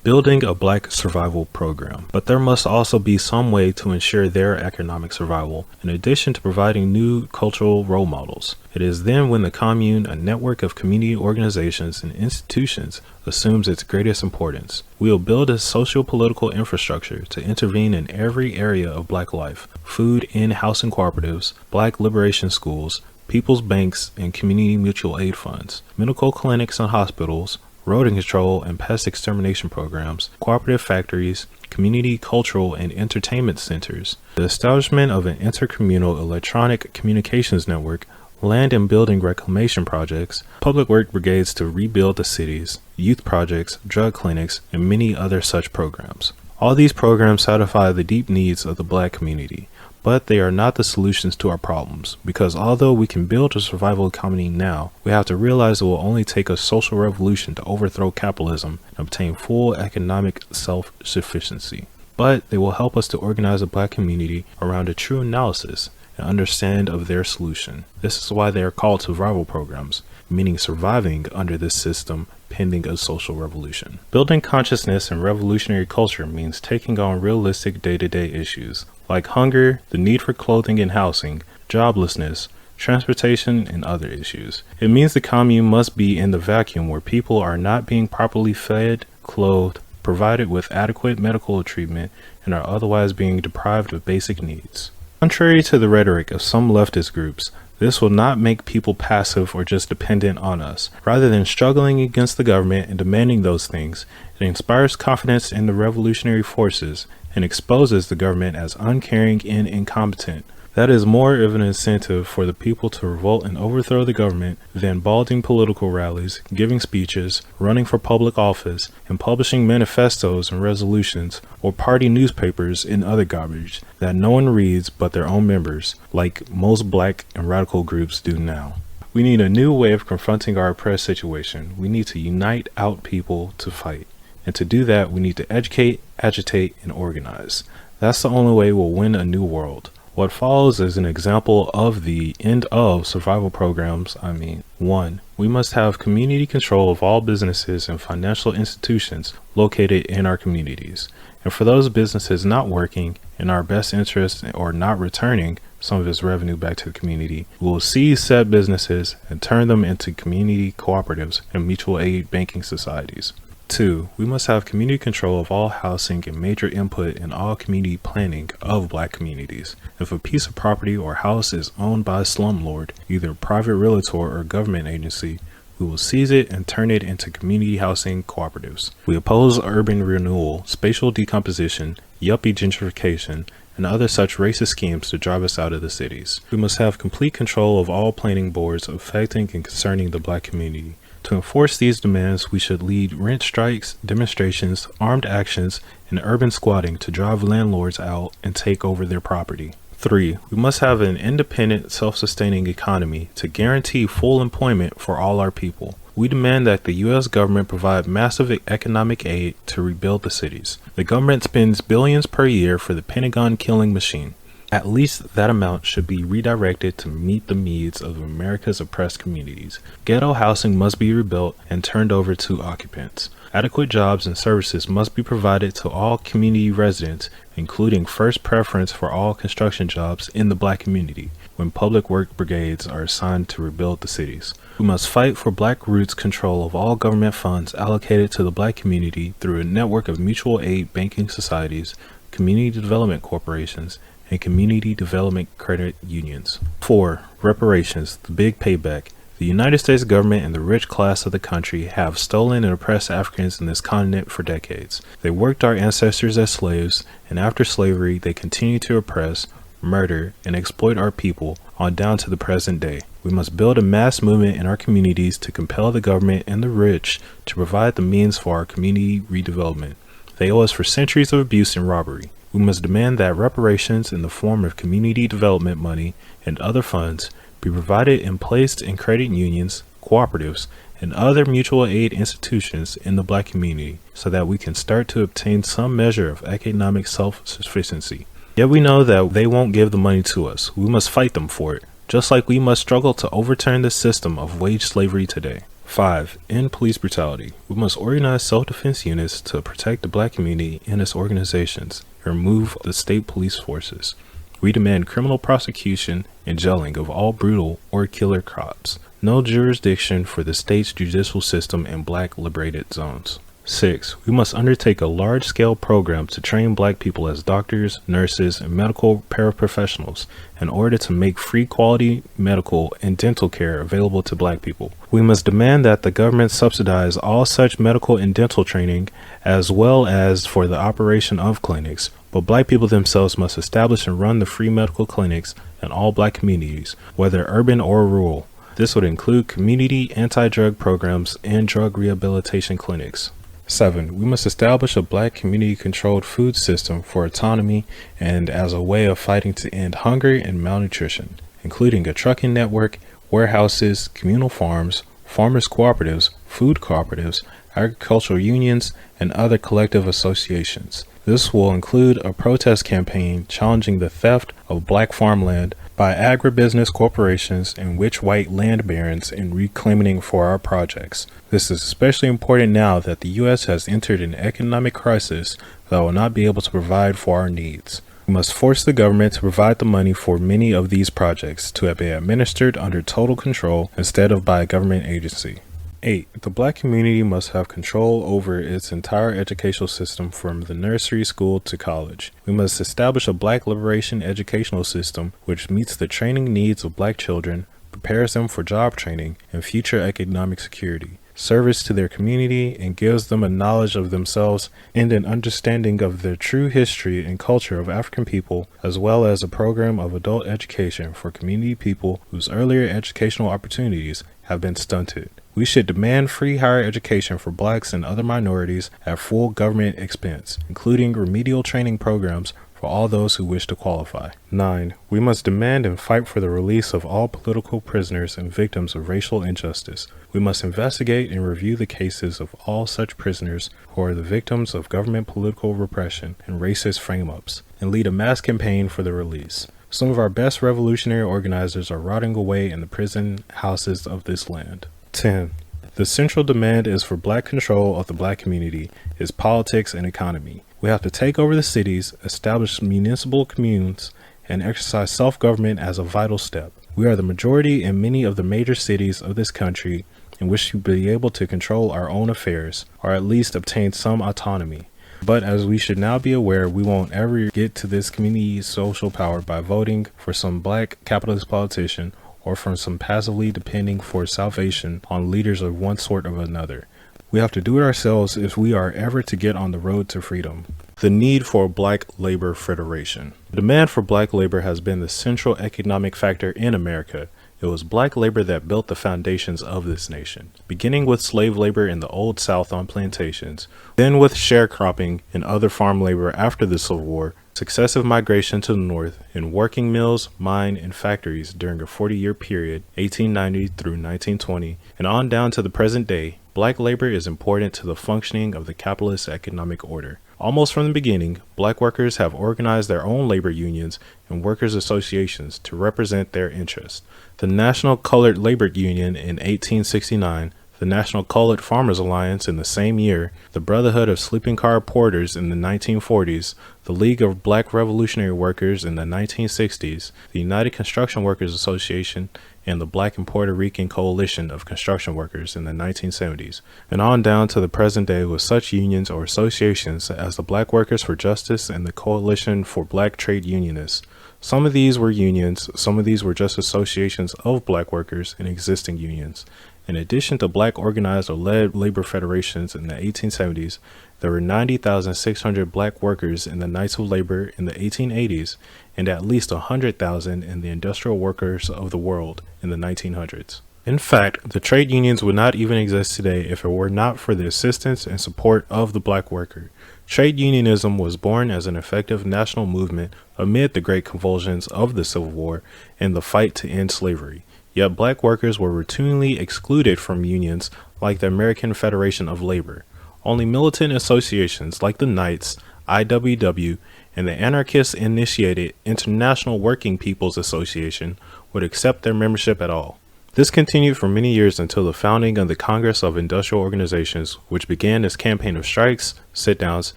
Building a black survival program. But there must also be some way to ensure their economic survival, in addition to providing new cultural role models. It is then when the commune, a network of community organizations and institutions, assumes its greatest importance. We will build a socio-political infrastructure to intervene in every area of black life: food and housing cooperatives, black liberation schools, people's banks and community mutual aid funds, medical clinics and hospitals, rodent control and pest extermination programs, cooperative factories, community cultural and entertainment centers, the establishment of an intercommunal electronic communications network, land and building reclamation projects, public work brigades to rebuild the cities, youth projects, drug clinics, and many other such programs. All these programs satisfy the deep needs of the black community, but they are not the solutions to our problems, because although we can build a survival economy now, we have to realize it will only take a social revolution to overthrow capitalism and obtain full economic self-sufficiency. But they will help us to organize a black community around a true analysis and understand of their solution. This is why they are called survival programs, meaning surviving under this system pending a social revolution. Building consciousness and revolutionary culture means taking on realistic day-to-day issues like hunger, the need for clothing and housing, joblessness, transportation, and other issues. It means the commune must be in the vacuum where people are not being properly fed, clothed, provided with adequate medical treatment, and are otherwise being deprived of basic needs. Contrary to the rhetoric of some leftist groups, this will not make people passive or just dependent on us. Rather than struggling against the government and demanding those things, it inspires confidence in the revolutionary forces and exposes the government as uncaring and incompetent. That is more of an incentive for the people to revolt and overthrow the government than balding political rallies, giving speeches, running for public office, and publishing manifestos and resolutions, or party newspapers and other garbage that no one reads but their own members, like most black and radical groups do now. We need a new way of confronting our oppressed situation. We need to unite out people to fight. And to do that, we need to educate, agitate, and organize. That's the only way we'll win a new world. What follows is an example of the end of survival programs. 1. We must have community control of all businesses and financial institutions located in our communities. And for those businesses not working in our best interest or not returning some of its revenue back to the community, we will seize said businesses and turn them into community cooperatives and mutual aid banking societies. 2. We must have community control of all housing and major input in all community planning of black communities. If a piece of property or house is owned by a slumlord, either a private realtor or government agency, we will seize it and turn it into community housing cooperatives. We oppose urban renewal, spatial decomposition, yuppie gentrification, and other such racist schemes to drive us out of the cities. We must have complete control of all planning boards affecting and concerning the black community. To enforce these demands, we should lead rent strikes, demonstrations, armed actions, and urban squatting to drive landlords out and take over their property. 3. We must have an independent, self-sustaining economy to guarantee full employment for all our people. We demand that the U.S. government provide massive economic aid to rebuild the cities. The government spends billions per year for the Pentagon killing machine. At least that amount should be redirected to meet the needs of America's oppressed communities. Ghetto housing must be rebuilt and turned over to occupants. Adequate jobs and services must be provided to all community residents, including first preference for all construction jobs in the Black community when public work brigades are assigned to rebuild the cities. We must fight for Black roots control of all government funds allocated to the Black community through a network of mutual aid banking societies, community development corporations, and community development credit unions. 4. Reparations, the big payback. The United States government and the rich class of the country have stolen and oppressed Africans in this continent for decades. They worked our ancestors as slaves, and after slavery, they continue to oppress, murder, and exploit our people on down to the present day. We must build a mass movement in our communities to compel the government and the rich to provide the means for our community redevelopment. They owe us for centuries of abuse and robbery. We must demand that reparations in the form of community development money and other funds be provided and placed in credit unions, cooperatives, and other mutual aid institutions in the Black community so that we can start to obtain some measure of economic self-sufficiency. Yet we know that they won't give the money to us. We must fight them for it, just like we must struggle to overturn the system of wage slavery today. 5. End police brutality. We must organize self-defense units to protect the Black community and its organizations and remove the state police forces. We demand criminal prosecution and jailing of all brutal or killer cops. No jurisdiction for the state's judicial system in Black liberated zones. 6. We must undertake a large-scale program to train Black people as doctors, nurses, and medical paraprofessionals in order to make free quality medical and dental care available to Black people. We must demand that the government subsidize all such medical and dental training as well as for the operation of clinics, but Black people themselves must establish and run the free medical clinics in all Black communities, whether urban or rural. This would include community anti-drug programs and drug rehabilitation clinics. 7. We must establish a Black community-controlled food system for autonomy and as a way of fighting to end hunger and malnutrition, including a trucking network, warehouses, communal farms, farmers cooperatives, food cooperatives, agricultural unions, and other collective associations. This will include a protest campaign challenging the theft of Black farmland by agribusiness corporations and rich white land barons in reclaiming for our projects. This is especially important now that the U.S. has entered an economic crisis that will not be able to provide for our needs. We must force the government to provide the money for many of these projects to be administered under total control instead of by a government agency. 8. The Black community must have control over its entire educational system from the nursery school to college. We must establish a Black liberation educational system which meets the training needs of Black children, prepares them for job training and future economic security, service to their community, and gives them a knowledge of themselves and an understanding of the true history and culture of African people, as well as a program of adult education for community people whose earlier educational opportunities have been stunted. We should demand free higher education for Blacks and other minorities at full government expense, including remedial training programs for all those who wish to qualify. 9. We must demand and fight for the release of all political prisoners and victims of racial injustice. We must investigate and review the cases of all such prisoners who are the victims of government political repression and racist frame-ups, and lead a mass campaign for their release. Some of our best revolutionary organizers are rotting away in the prison houses of this land. 10. The central demand is for Black control of the Black community, its politics and economy. We have to take over the cities, establish municipal communes, and exercise self-government as a vital step. We are the majority in many of the major cities of this country and wish to be able to control our own affairs, or at least obtain some autonomy. But as we should now be aware, we won't ever get to this community social power by voting for some Black capitalist politician or from some passively depending for salvation on leaders of one sort or another. We have to do it ourselves if we are ever to get on the road to freedom. The need for a Black labor federation. The demand for Black labor has been the central economic factor in America. It was Black labor that built the foundations of this nation, beginning with slave labor in the Old South on plantations, then with sharecropping and other farm labor after the Civil War, successive migration to the north, and working mills, mine, and factories during a 40-year period, 1890 through 1920, and on down to the present day, black labor is important to the functioning of the capitalist economic order. Almost from the beginning, black workers have organized their own labor unions and workers' associations to represent their interests. The National Colored Labor Union in 1869, the National Colored Farmers Alliance in the same year, the Brotherhood of Sleeping Car Porters in the 1940s, the League of Black Revolutionary Workers in the 1960s, the United Construction Workers Association, and the Black and Puerto Rican Coalition of Construction Workers in the 1970s, and on down to the present day with such unions or associations as the Black Workers for Justice and the Coalition for Black Trade Unionists. Some of these were unions, some of these were just associations of black workers in existing unions. In addition to black organized or led labor federations in the 1870s, there were 90,600 black workers in the Knights of Labor in the 1880s, and at least 100,000 in the Industrial Workers of the World in the 1900s. In fact, the trade unions would not even exist today if it were not for the assistance and support of the black worker. Trade unionism was born as an effective national movement amid the great convulsions of the Civil War and the fight to end slavery. Yet black workers were routinely excluded from unions like the American Federation of Labor. Only militant associations like the Knights, IWW, and the anarchist-initiated International Working People's Association would accept their membership at all. This continued for many years until the founding of the Congress of Industrial Organizations, which began its campaign of strikes, sit-downs,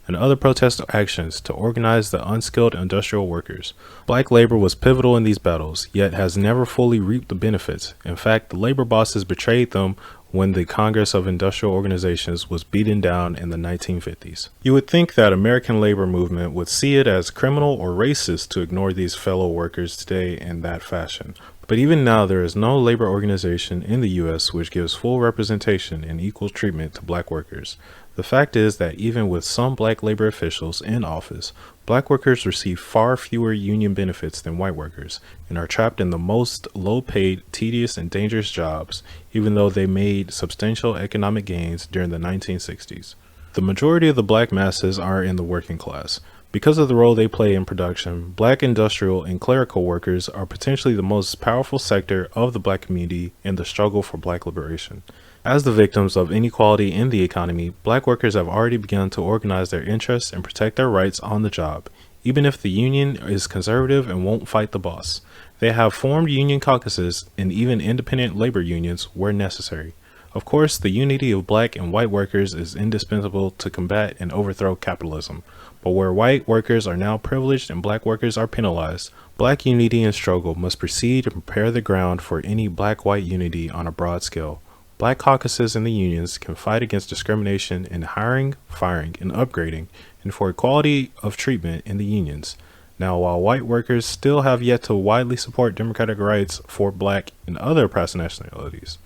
and other protest actions to organize the unskilled industrial workers. Black labor was pivotal in these battles, yet has never fully reaped the benefits. In fact, the labor bosses betrayed them when the Congress of Industrial Organizations was beaten down in the 1950s. You would think that American labor movement would see it as criminal or racist to ignore these fellow workers today in that fashion. But even now, there is no labor organization in the U.S. which gives full representation and equal treatment to black workers. The fact is that even with some black labor officials in office, black workers receive far fewer union benefits than white workers and are trapped in the most low-paid, tedious, and dangerous jobs, even though they made substantial economic gains during the 1960s. The majority of the black masses are in the working class. Because of the role they play in production, black industrial and clerical workers are potentially the most powerful sector of the black community in the struggle for black liberation. As the victims of inequality in the economy, black workers have already begun to organize their interests and protect their rights on the job, even if the union is conservative and won't fight the boss. They have formed union caucuses and even independent labor unions where necessary. Of course, the unity of black and white workers is indispensable to combat and overthrow capitalism. But where white workers are now privileged and black workers are penalized, black unity and struggle must proceed and prepare the ground for any black-white unity on a broad scale. Black caucuses in the unions can fight against discrimination in hiring, firing, and upgrading, and for equality of treatment in the unions. Now, while white workers still have yet to widely support democratic rights for black and other oppressed nationalities,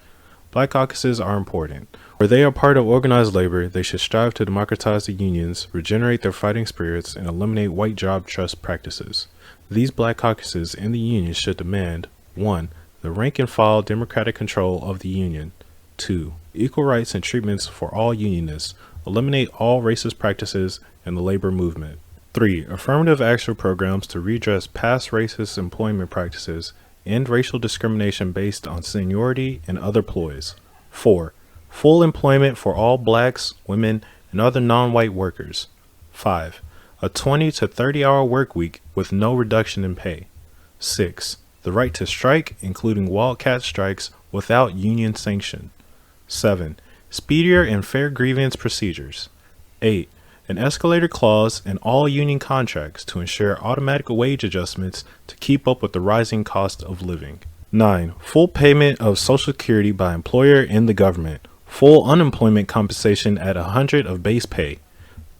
black caucuses are important. Where they are part of organized labor, they should strive to democratize the unions, regenerate their fighting spirits, and eliminate white job trust practices. These black caucuses in the union should demand 1. The rank-and-file democratic control of the union. 2. Equal rights and treatments for all unionists. Eliminate all racist practices in the labor movement. 3. Affirmative action programs to redress past racist employment practices, end racial discrimination based on seniority and other ploys. 4. Full employment for all blacks, women, and other non-white workers. 5. A 20 to 30-hour work week with no reduction in pay. 6. The right to strike, including wildcat strikes, without union sanction. 7. Speedier and fair grievance procedures. 8. An escalator clause in all union contracts to ensure automatic wage adjustments to keep up with the rising cost of living. 9. Full payment of Social Security by employer and the government. Full unemployment compensation at 100 of base pay.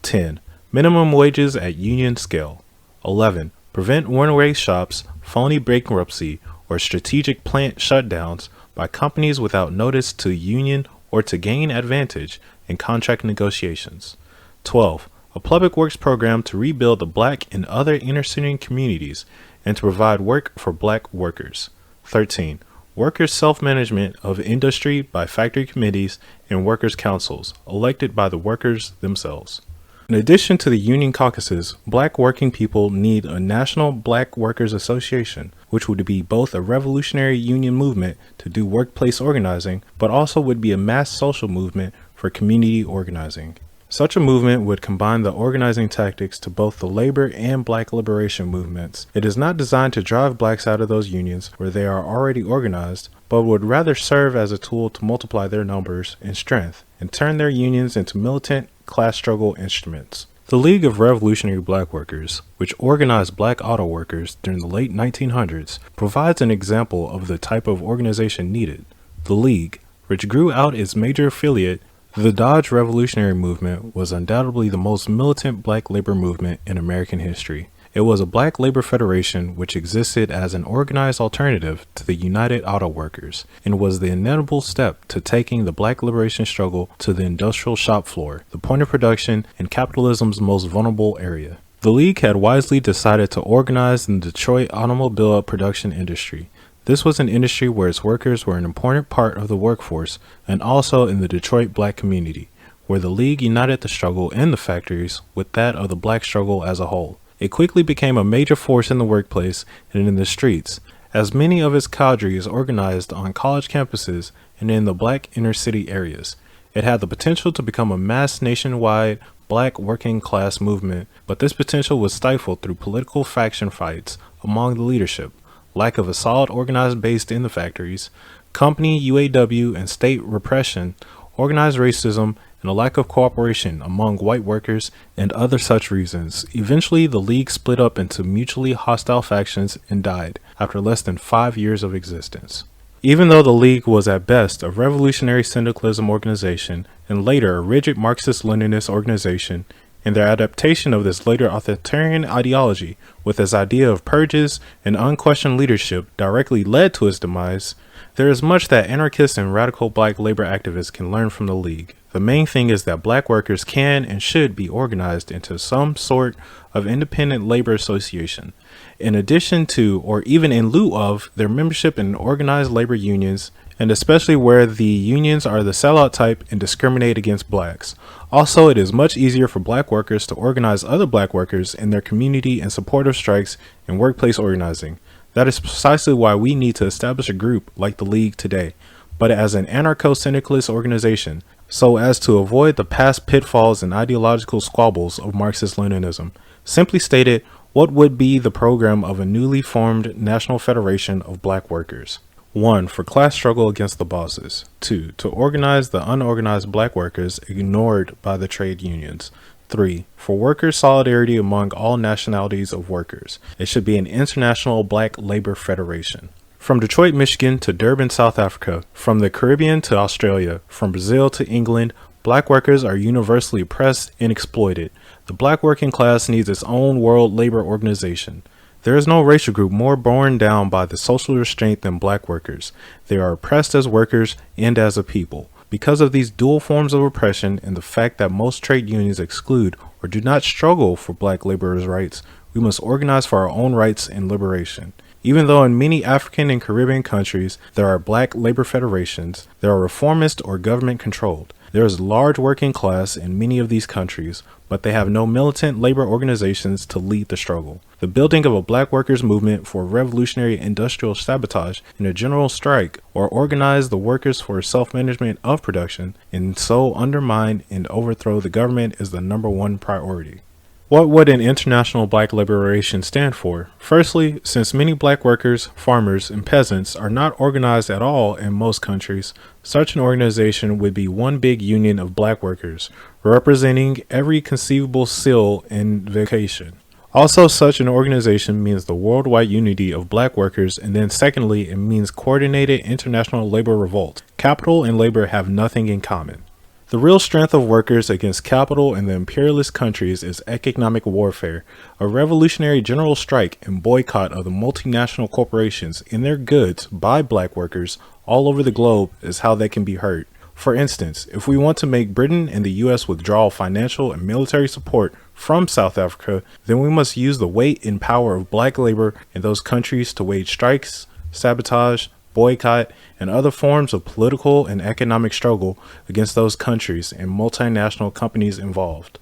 10. Minimum wages at union scale. 11. Prevent runaway shops, phony bankruptcy, or strategic plant shutdowns by companies without notice to union or to gain advantage in contract negotiations. 12. A public works program to rebuild the black and other inner-city communities and to provide work for black workers. 13. Workers' self-management of industry by factory committees and workers' councils, elected by the workers themselves. In addition to the union caucuses, black working people need a National Black Workers Association, which would be both a revolutionary union movement to do workplace organizing, but also would be a mass social movement for community organizing. Such a movement would combine the organizing tactics to both the labor and black liberation movements. It is not designed to drive blacks out of those unions where they are already organized, but would rather serve as a tool to multiply their numbers and strength and turn their unions into militant class struggle instruments. The League of Revolutionary Black Workers, which organized black auto workers during the late 1900s, provides an example of the type of organization needed. The League, which grew out its major affiliate, the Dodge Revolutionary Movement, was undoubtedly the most militant black labor movement in American history. It was a black labor federation which existed as an organized alternative to the United Auto Workers and was the inevitable step to taking the black liberation struggle to the industrial shop floor, the point of production and capitalism's most vulnerable area. The League had wisely decided to organize in the Detroit automobile production industry. This was an industry where its workers were an important part of the workforce and also in the Detroit black community, where the League united the struggle in the factories with that of the black struggle as a whole. It quickly became a major force in the workplace and in the streets, as many of its cadres organized on college campuses and in the black inner city areas. It had the potential to become a mass nationwide black working class movement, but this potential was stifled through political faction fights among the leadership, lack of a solid organized base in the factories, company UAW and state repression, organized racism, and a lack of cooperation among white workers and other such reasons. Eventually, the League split up into mutually hostile factions and died after less than 5 years of existence. Even though the League was at best a revolutionary syndicalism organization and later a rigid Marxist-Leninist organization, in their adaptation of this later authoritarian ideology with its idea of purges and unquestioned leadership directly led to its demise, there is much that anarchists and radical black labor activists can learn from the League. The main thing is that black workers can and should be organized into some sort of independent labor association, in addition to or even in lieu of their membership in organized labor unions, and especially where the unions are the sellout type and discriminate against blacks. Also, it is much easier for black workers to organize other black workers in their community in support of strikes and workplace organizing. That is precisely why we need to establish a group like the League today, but as an anarcho-syndicalist organization, so as to avoid the past pitfalls and ideological squabbles of Marxist-Leninism. Simply stated, what would be the program of a newly formed National Federation of Black Workers? 1. For class struggle against the bosses. 2. To organize the unorganized black workers ignored by the trade unions. 3. For worker solidarity among all nationalities of workers. It should be an international black labor federation. From Detroit, Michigan to Durban, South Africa, from the Caribbean to Australia, from Brazil to England, black workers are universally oppressed and exploited. The black working class needs its own world labor organization. There is no racial group more borne down by the social restraint than black workers. They are oppressed as workers and as a people. Because of these dual forms of oppression and the fact that most trade unions exclude or do not struggle for black laborers' rights, we must organize for our own rights and liberation. Even though in many African and Caribbean countries there are black labor federations, they are reformist or government controlled. There is a large working class in many of these countries, but they have no militant labor organizations to lead the struggle. The building of a black workers' movement for revolutionary industrial sabotage and a general strike, or organize the workers for self-management of production, and so undermine and overthrow the government is the #1 priority. What would an international black liberation stand for? Firstly, since many black workers, farmers, and peasants are not organized at all in most countries, such an organization would be one big union of black workers, representing every conceivable skill and vocation. Also, such an organization means the worldwide unity of black workers, and then secondly, it means coordinated international labor revolt. Capital and labor have nothing in common. The real strength of workers against capital in the imperialist countries is economic warfare. A revolutionary general strike and boycott of the multinational corporations and their goods by black workers all over the globe is how they can be hurt. For instance, if we want to make Britain and the US withdraw financial and military support from South Africa, then we must use the weight and power of black labor in those countries to wage strikes, sabotage, boycott, and other forms of political and economic struggle against those countries and multinational companies involved.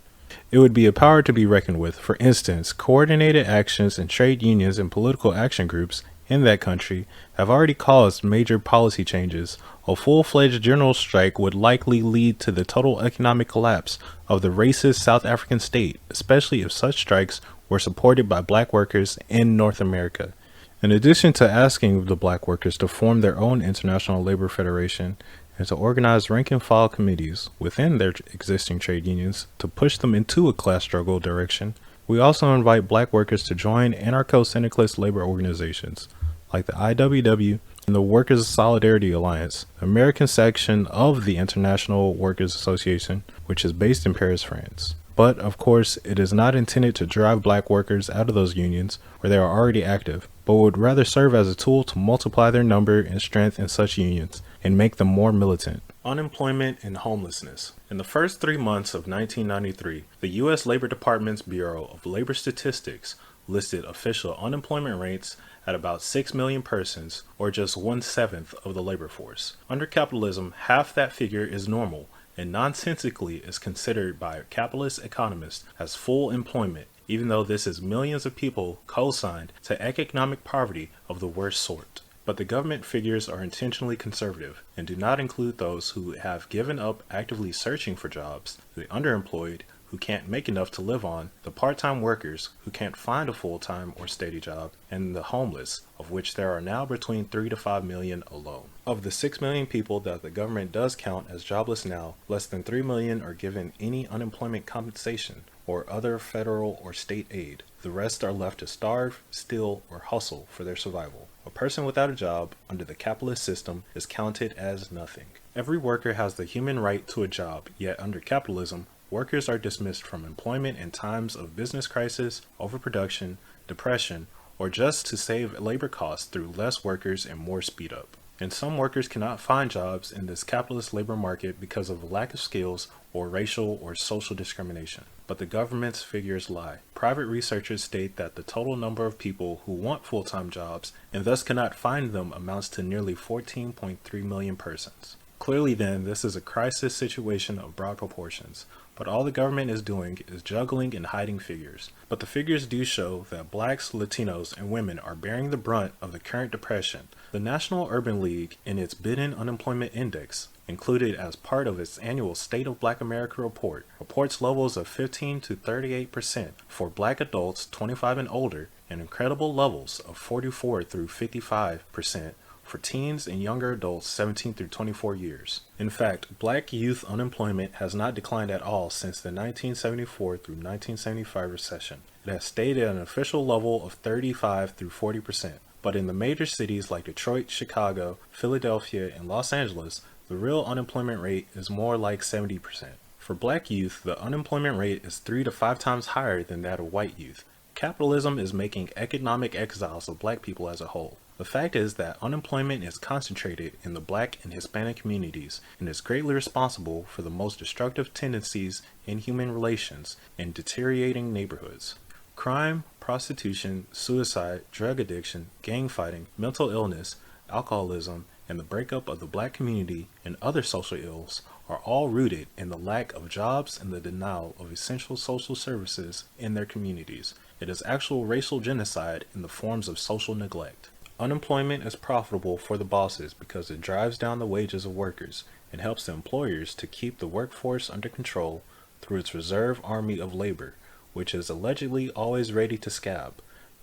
It would be a power to be reckoned with. For instance, coordinated actions in trade unions and political action groups in that country have already caused major policy changes. A full-fledged general strike would likely lead to the total economic collapse of the racist South African state, especially if such strikes were supported by black workers in North America. In addition to asking the black workers to form their own international labor federation and to organize rank-and-file committees within their existing trade unions to push them into a class struggle direction, we also invite black workers to join anarcho-syndicalist labor organizations like the IWW and the Workers' Solidarity Alliance, American section of the International Workers Association, which is based in Paris, France. But, of course, it is not intended to drive black workers out of those unions where they are already active, but would rather serve as a tool to multiply their number and strength in such unions and make them more militant. Unemployment and homelessness. In the first 3 months of 1993, the U.S. Labor Department's Bureau of Labor Statistics listed official unemployment rates at about 6 million persons, or just 1/7 of the labor force. Under capitalism, half that figure is normal, and nonsensically is considered by capitalist economists as full employment, even though this is millions of people co-signed to economic poverty of the worst sort. But the government figures are intentionally conservative and do not include those who have given up actively searching for jobs, the underemployed who can't make enough to live on, the part-time workers who can't find a full-time or steady job, and the homeless, of which there are now between 3 to 5 million alone. Of the 6 million people that the government does count as jobless now, less than 3 million are given any unemployment compensation or other federal or state aid. The rest are left to starve, steal, or hustle for their survival. A person without a job under the capitalist system is counted as nothing. Every worker has the human right to a job, yet under capitalism, workers are dismissed from employment in times of business crisis, overproduction, depression, or just to save labor costs through less workers and more speed up. And some workers cannot find jobs in this capitalist labor market because of a lack of skills or racial or social discrimination. But the government's figures lie. Private researchers state that the total number of people who want full-time jobs and thus cannot find them amounts to nearly 14.3 million persons. Clearly then, this is a crisis situation of broad proportions, but all the government is doing is juggling and hiding figures. But the figures do show that blacks, Latinos, and women are bearing the brunt of the current depression. The National Urban League, in its Biden Unemployment Index, included as part of its annual State of Black America report, reports levels of 15 to 38% for black adults 25 and older, and incredible levels of 44 through 55% for teens and younger adults 17 through 24 years. In fact, black youth unemployment has not declined at all since the 1974 through 1975 recession. It has stayed at an official level of 35 through 40%, but in the major cities like Detroit, Chicago, Philadelphia, and Los Angeles, the real unemployment rate is more like 70%. For black youth, the unemployment rate is 3 to 5 times higher than that of white youth. Capitalism is making economic exiles of black people as a whole. The fact is that unemployment is concentrated in the black and Hispanic communities and is greatly responsible for the most destructive tendencies in human relations in deteriorating neighborhoods. Crime, prostitution, suicide, drug addiction, gang fighting, mental illness, alcoholism, and the breakup of the black community and other social ills are all rooted in the lack of jobs and the denial of essential social services in their communities. It is actual racial genocide in the forms of social neglect. Unemployment is profitable for the bosses because it drives down the wages of workers and helps the employers to keep the workforce under control through its reserve army of labor, which is allegedly always ready to scab.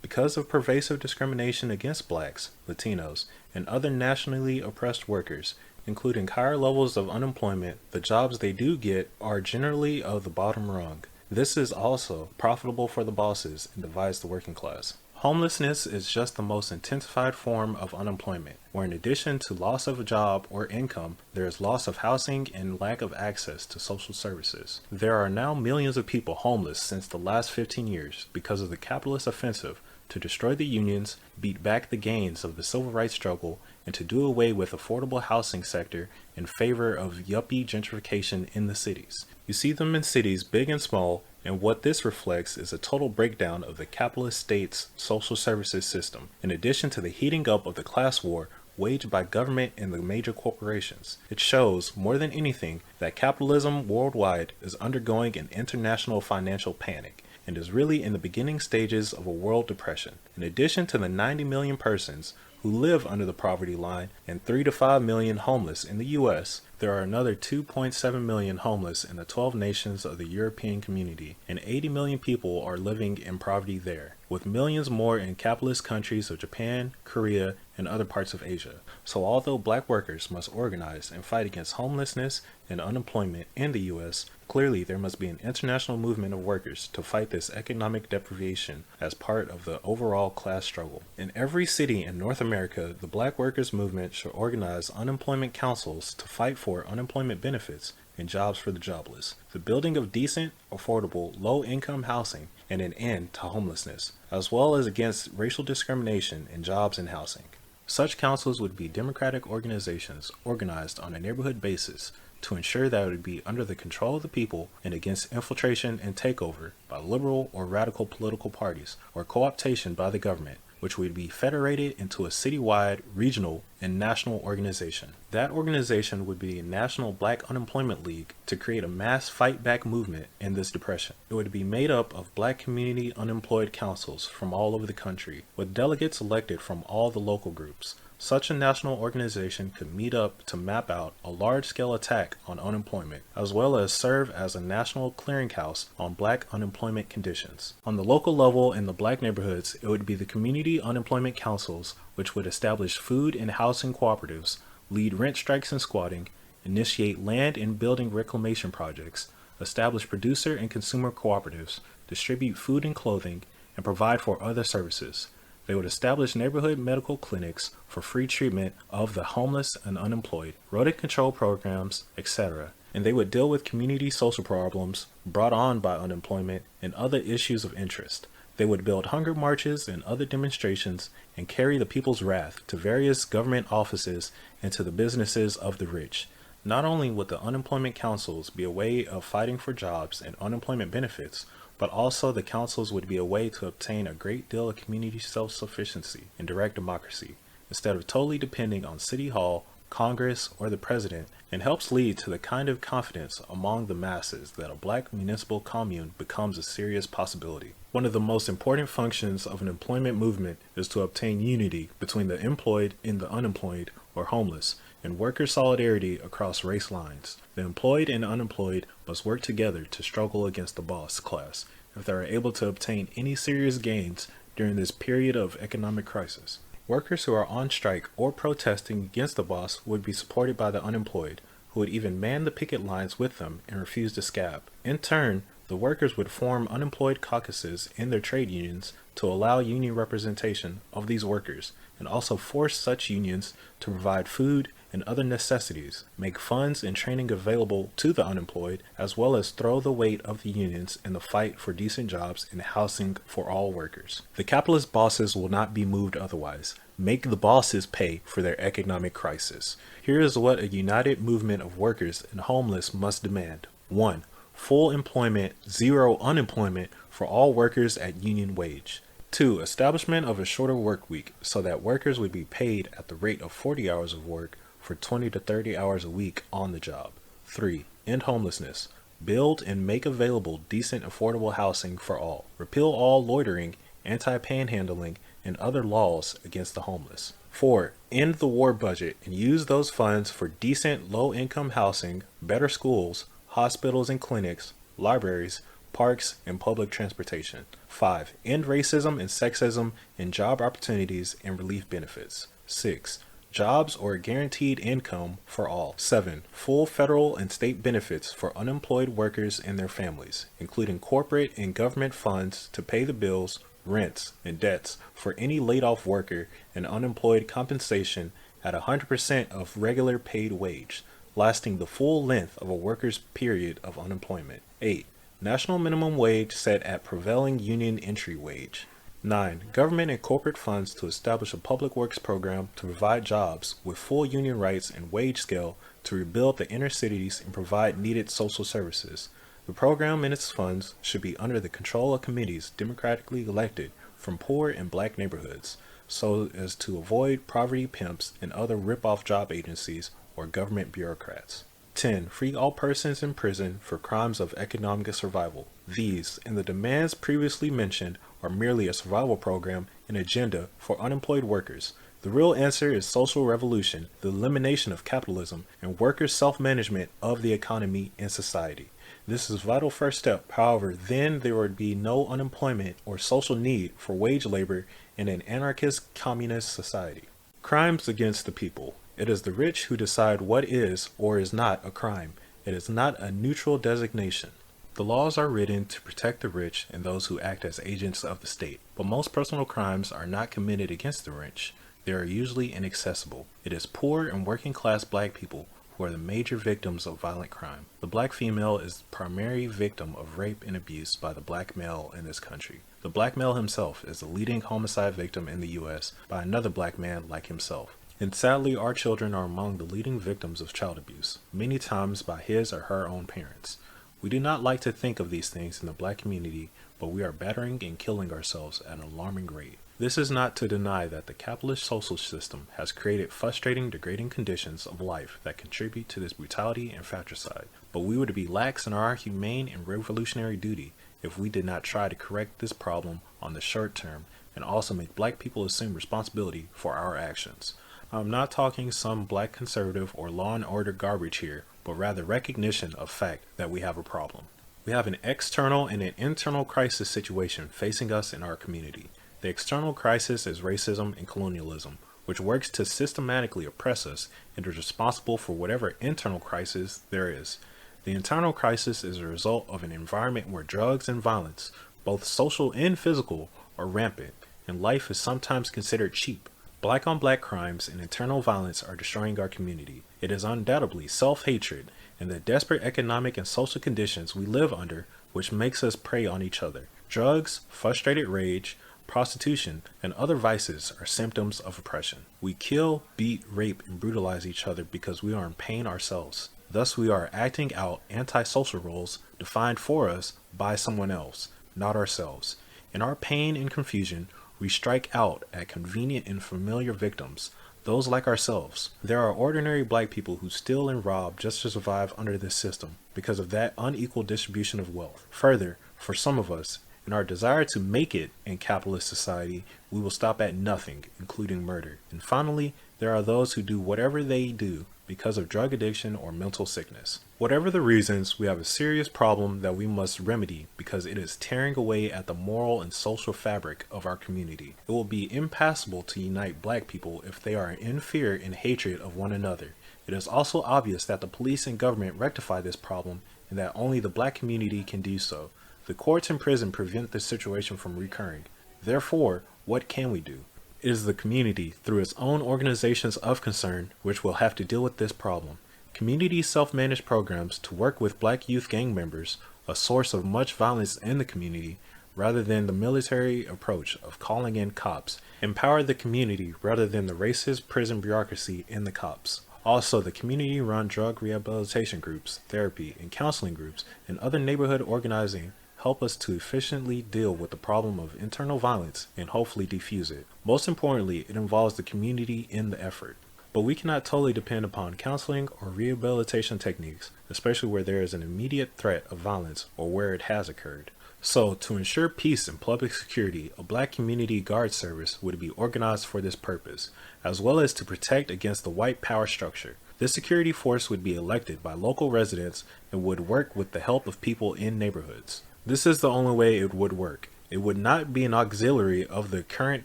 Because of pervasive discrimination against blacks, Latinos, and other nationally oppressed workers, including higher levels of unemployment, the jobs they do get are generally of the bottom rung. This is also profitable for the bosses and divides the working class. Homelessness is just the most intensified form of unemployment, where in addition to loss of a job or income, there is loss of housing and lack of access to social services. There are now millions of people homeless since the last 15 years because of the capitalist offensive to destroy the unions, beat back the gains of the civil rights struggle, and to do away with affordable housing sector in favor of yuppie gentrification in the cities. You see them in cities big and small, and what this reflects is a total breakdown of the capitalist state's social services system. In addition to the heating up of the class war, waged by government and the major corporations. It shows, more than anything, that capitalism worldwide is undergoing an international financial panic and is really in the beginning stages of a world depression. In addition to the 90 million persons who live under the poverty line and 3 to 5 million homeless in the US, there are another 2.7 million homeless in the 12 nations of the European community, and 80 million people are living in poverty there, with millions more in capitalist countries of Japan, Korea, and other parts of Asia. So although black workers must organize and fight against homelessness and unemployment in the US, clearly there must be an international movement of workers to fight this economic deprivation as part of the overall class struggle. In every city in North America, the black workers movement should organize unemployment councils to fight for unemployment benefits and jobs for the jobless, the building of decent, affordable, low-income housing, and an end to homelessness, as well as against racial discrimination in jobs and housing. Such councils would be democratic organizations organized on a neighborhood basis to ensure that it would be under the control of the people and against infiltration and takeover by liberal or radical political parties or co-optation by the government, which would be federated into a citywide, regional, and national organization. That organization would be a National Black Unemployment League to create a mass fight-back movement in this depression. It would be made up of black community unemployed councils from all over the country, with delegates elected from all the local groups. Such a national organization could meet up to map out a large-scale attack on unemployment, as well as serve as a national clearinghouse on black unemployment conditions. On the local level in the black neighborhoods, it would be the community unemployment councils, which would establish food and housing cooperatives, lead rent strikes and squatting, initiate land and building reclamation projects, establish producer and consumer cooperatives, distribute food and clothing, and provide for other services. They would establish neighborhood medical clinics for free treatment of the homeless and unemployed, rodent control programs, etc. And they would deal with community social problems brought on by unemployment and other issues of interest. They would build hunger marches and other demonstrations and carry the people's wrath to various government offices and to the businesses of the rich. Not only would the unemployment councils be a way of fighting for jobs and unemployment benefits, but also the councils would be a way to obtain a great deal of community self-sufficiency and direct democracy, instead of totally depending on City Hall, Congress, or the President, and helps lead to the kind of confidence among the masses that a black municipal commune becomes a serious possibility. One of the most important functions of an employment movement is to obtain unity between the employed and the unemployed or homeless, and worker solidarity across race lines. The employed and unemployed must work together to struggle against the boss class if they are able to obtain any serious gains during this period of economic crisis. Workers who are on strike or protesting against the boss would be supported by the unemployed, who would even man the picket lines with them and refuse to scab. In turn, the workers would form unemployed caucuses in their trade unions to allow union representation of these workers, and also force such unions to provide food and other necessities, make funds and training available to the unemployed, as well as throw the weight of the unions in the fight for decent jobs and housing for all workers. The capitalist bosses will not be moved otherwise. Make the bosses pay for their economic crisis. Here is what a united movement of workers and homeless must demand. 1. Full employment, 0 unemployment for all workers at union wage. 2. Establishment of a shorter work week so that workers would be paid at the rate of 40 hours of work for 20 to 30 hours a week on the job. 3. End homelessness. Build and make available decent affordable housing for all. Repeal all loitering, anti-panhandling, and other laws against the homeless. 4. End the war budget and use those funds for decent low-income housing, better schools, hospitals and clinics, libraries, parks, and public transportation. 5. End racism and sexism in job opportunities and relief benefits. 6. Jobs or guaranteed income for all. 7. Full federal and state benefits for unemployed workers and their families, including corporate and government funds to pay the bills, rents, and debts for any laid-off worker, and unemployed compensation at 100% of regular paid wage, lasting the full length of a worker's period of unemployment. 8. National minimum wage set at prevailing union entry wage. 9. Government and corporate funds to establish a public works program to provide jobs with full union rights and wage scale to rebuild the inner cities and provide needed social services. The program and its funds should be under the control of committees democratically elected from poor and black neighborhoods. so as to avoid poverty pimps and other rip-off job agencies or government bureaucrats. 10. Free all persons in prison for crimes of economic survival. These, and the demands previously mentioned, are merely a survival program and agenda for unemployed workers. The real answer is social revolution, the elimination of capitalism, and workers' self-management of the economy and society. This is a vital first step. However, then there would be no unemployment or social need for wage labor in an anarchist communist society. Crimes against the people. It is the rich who decide what is or is not a crime. It is not a neutral designation. The laws are written to protect the rich and those who act as agents of the state, but most personal crimes are not committed against the rich. They are usually inaccessible. It is poor and working class black people who are the major victims of violent crime. The black female is the primary victim of rape and abuse by the black male in this country. The black male himself is the leading homicide victim in the U.S. by another black man like himself. And sadly, our children are among the leading victims of child abuse, many times by his or her own parents. We do not like to think of these things in the black community, but we are battering and killing ourselves at an alarming rate. This is not to deny that the capitalist social system has created frustrating, degrading conditions of life that contribute to this brutality and fratricide, but we would be lax in our humane and revolutionary duty if we did not try to correct this problem on the short term and also make black people assume responsibility for our actions. I'm not talking some black conservative or law and order garbage here, but rather recognition of fact that we have a problem. We have an external and an internal crisis situation facing us in our community. The external crisis is racism and colonialism, which works to systematically oppress us and is responsible for whatever internal crisis there is. The internal crisis is a result of an environment where drugs and violence, both social and physical, are rampant, and life is sometimes considered cheap. Black on black crimes and internal violence are destroying our community. It is undoubtedly self-hatred and the desperate economic and social conditions we live under which makes us prey on each other. Drugs, frustrated rage, prostitution, and other vices are symptoms of oppression. We kill, beat, rape, and brutalize each other because we are in pain ourselves. Thus we are acting out antisocial roles defined for us by someone else, not ourselves. In our pain and confusion, we strike out at convenient and familiar victims, those like ourselves. There are ordinary black people who steal and rob just to survive under this system because of that unequal distribution of wealth. Further, for some of us, in our desire to make it in capitalist society, we will stop at nothing, including murder. And finally, there are those who do whatever they do because of drug addiction or mental sickness. Whatever the reasons, we have a serious problem that we must remedy because it is tearing away at the moral and social fabric of our community. It will be impossible to unite black people if they are in fear and hatred of one another. It is also obvious that the police and government rectify this problem and that only the black community can do so. The courts and prison prevent this situation from recurring. Therefore, what can we do? It is the community, through its own organizations of concern, which will have to deal with this problem. Community self-managed programs to work with black youth gang members, a source of much violence in the community, rather than the military approach of calling in cops, empower the community rather than the racist prison bureaucracy in the cops. Also, the community-run drug rehabilitation groups, therapy, and counseling groups, and other neighborhood organizing help us to efficiently deal with the problem of internal violence and hopefully defuse it. Most importantly, it involves the community in the effort. But we cannot totally depend upon counseling or rehabilitation techniques, especially where there is an immediate threat of violence or where it has occurred. So, to ensure peace and public security, a black community guard service would be organized for this purpose, as well as to protect against the white power structure. This security force would be elected by local residents and would work with the help of people in neighborhoods. This is the only way it would work. It would not be an auxiliary of the current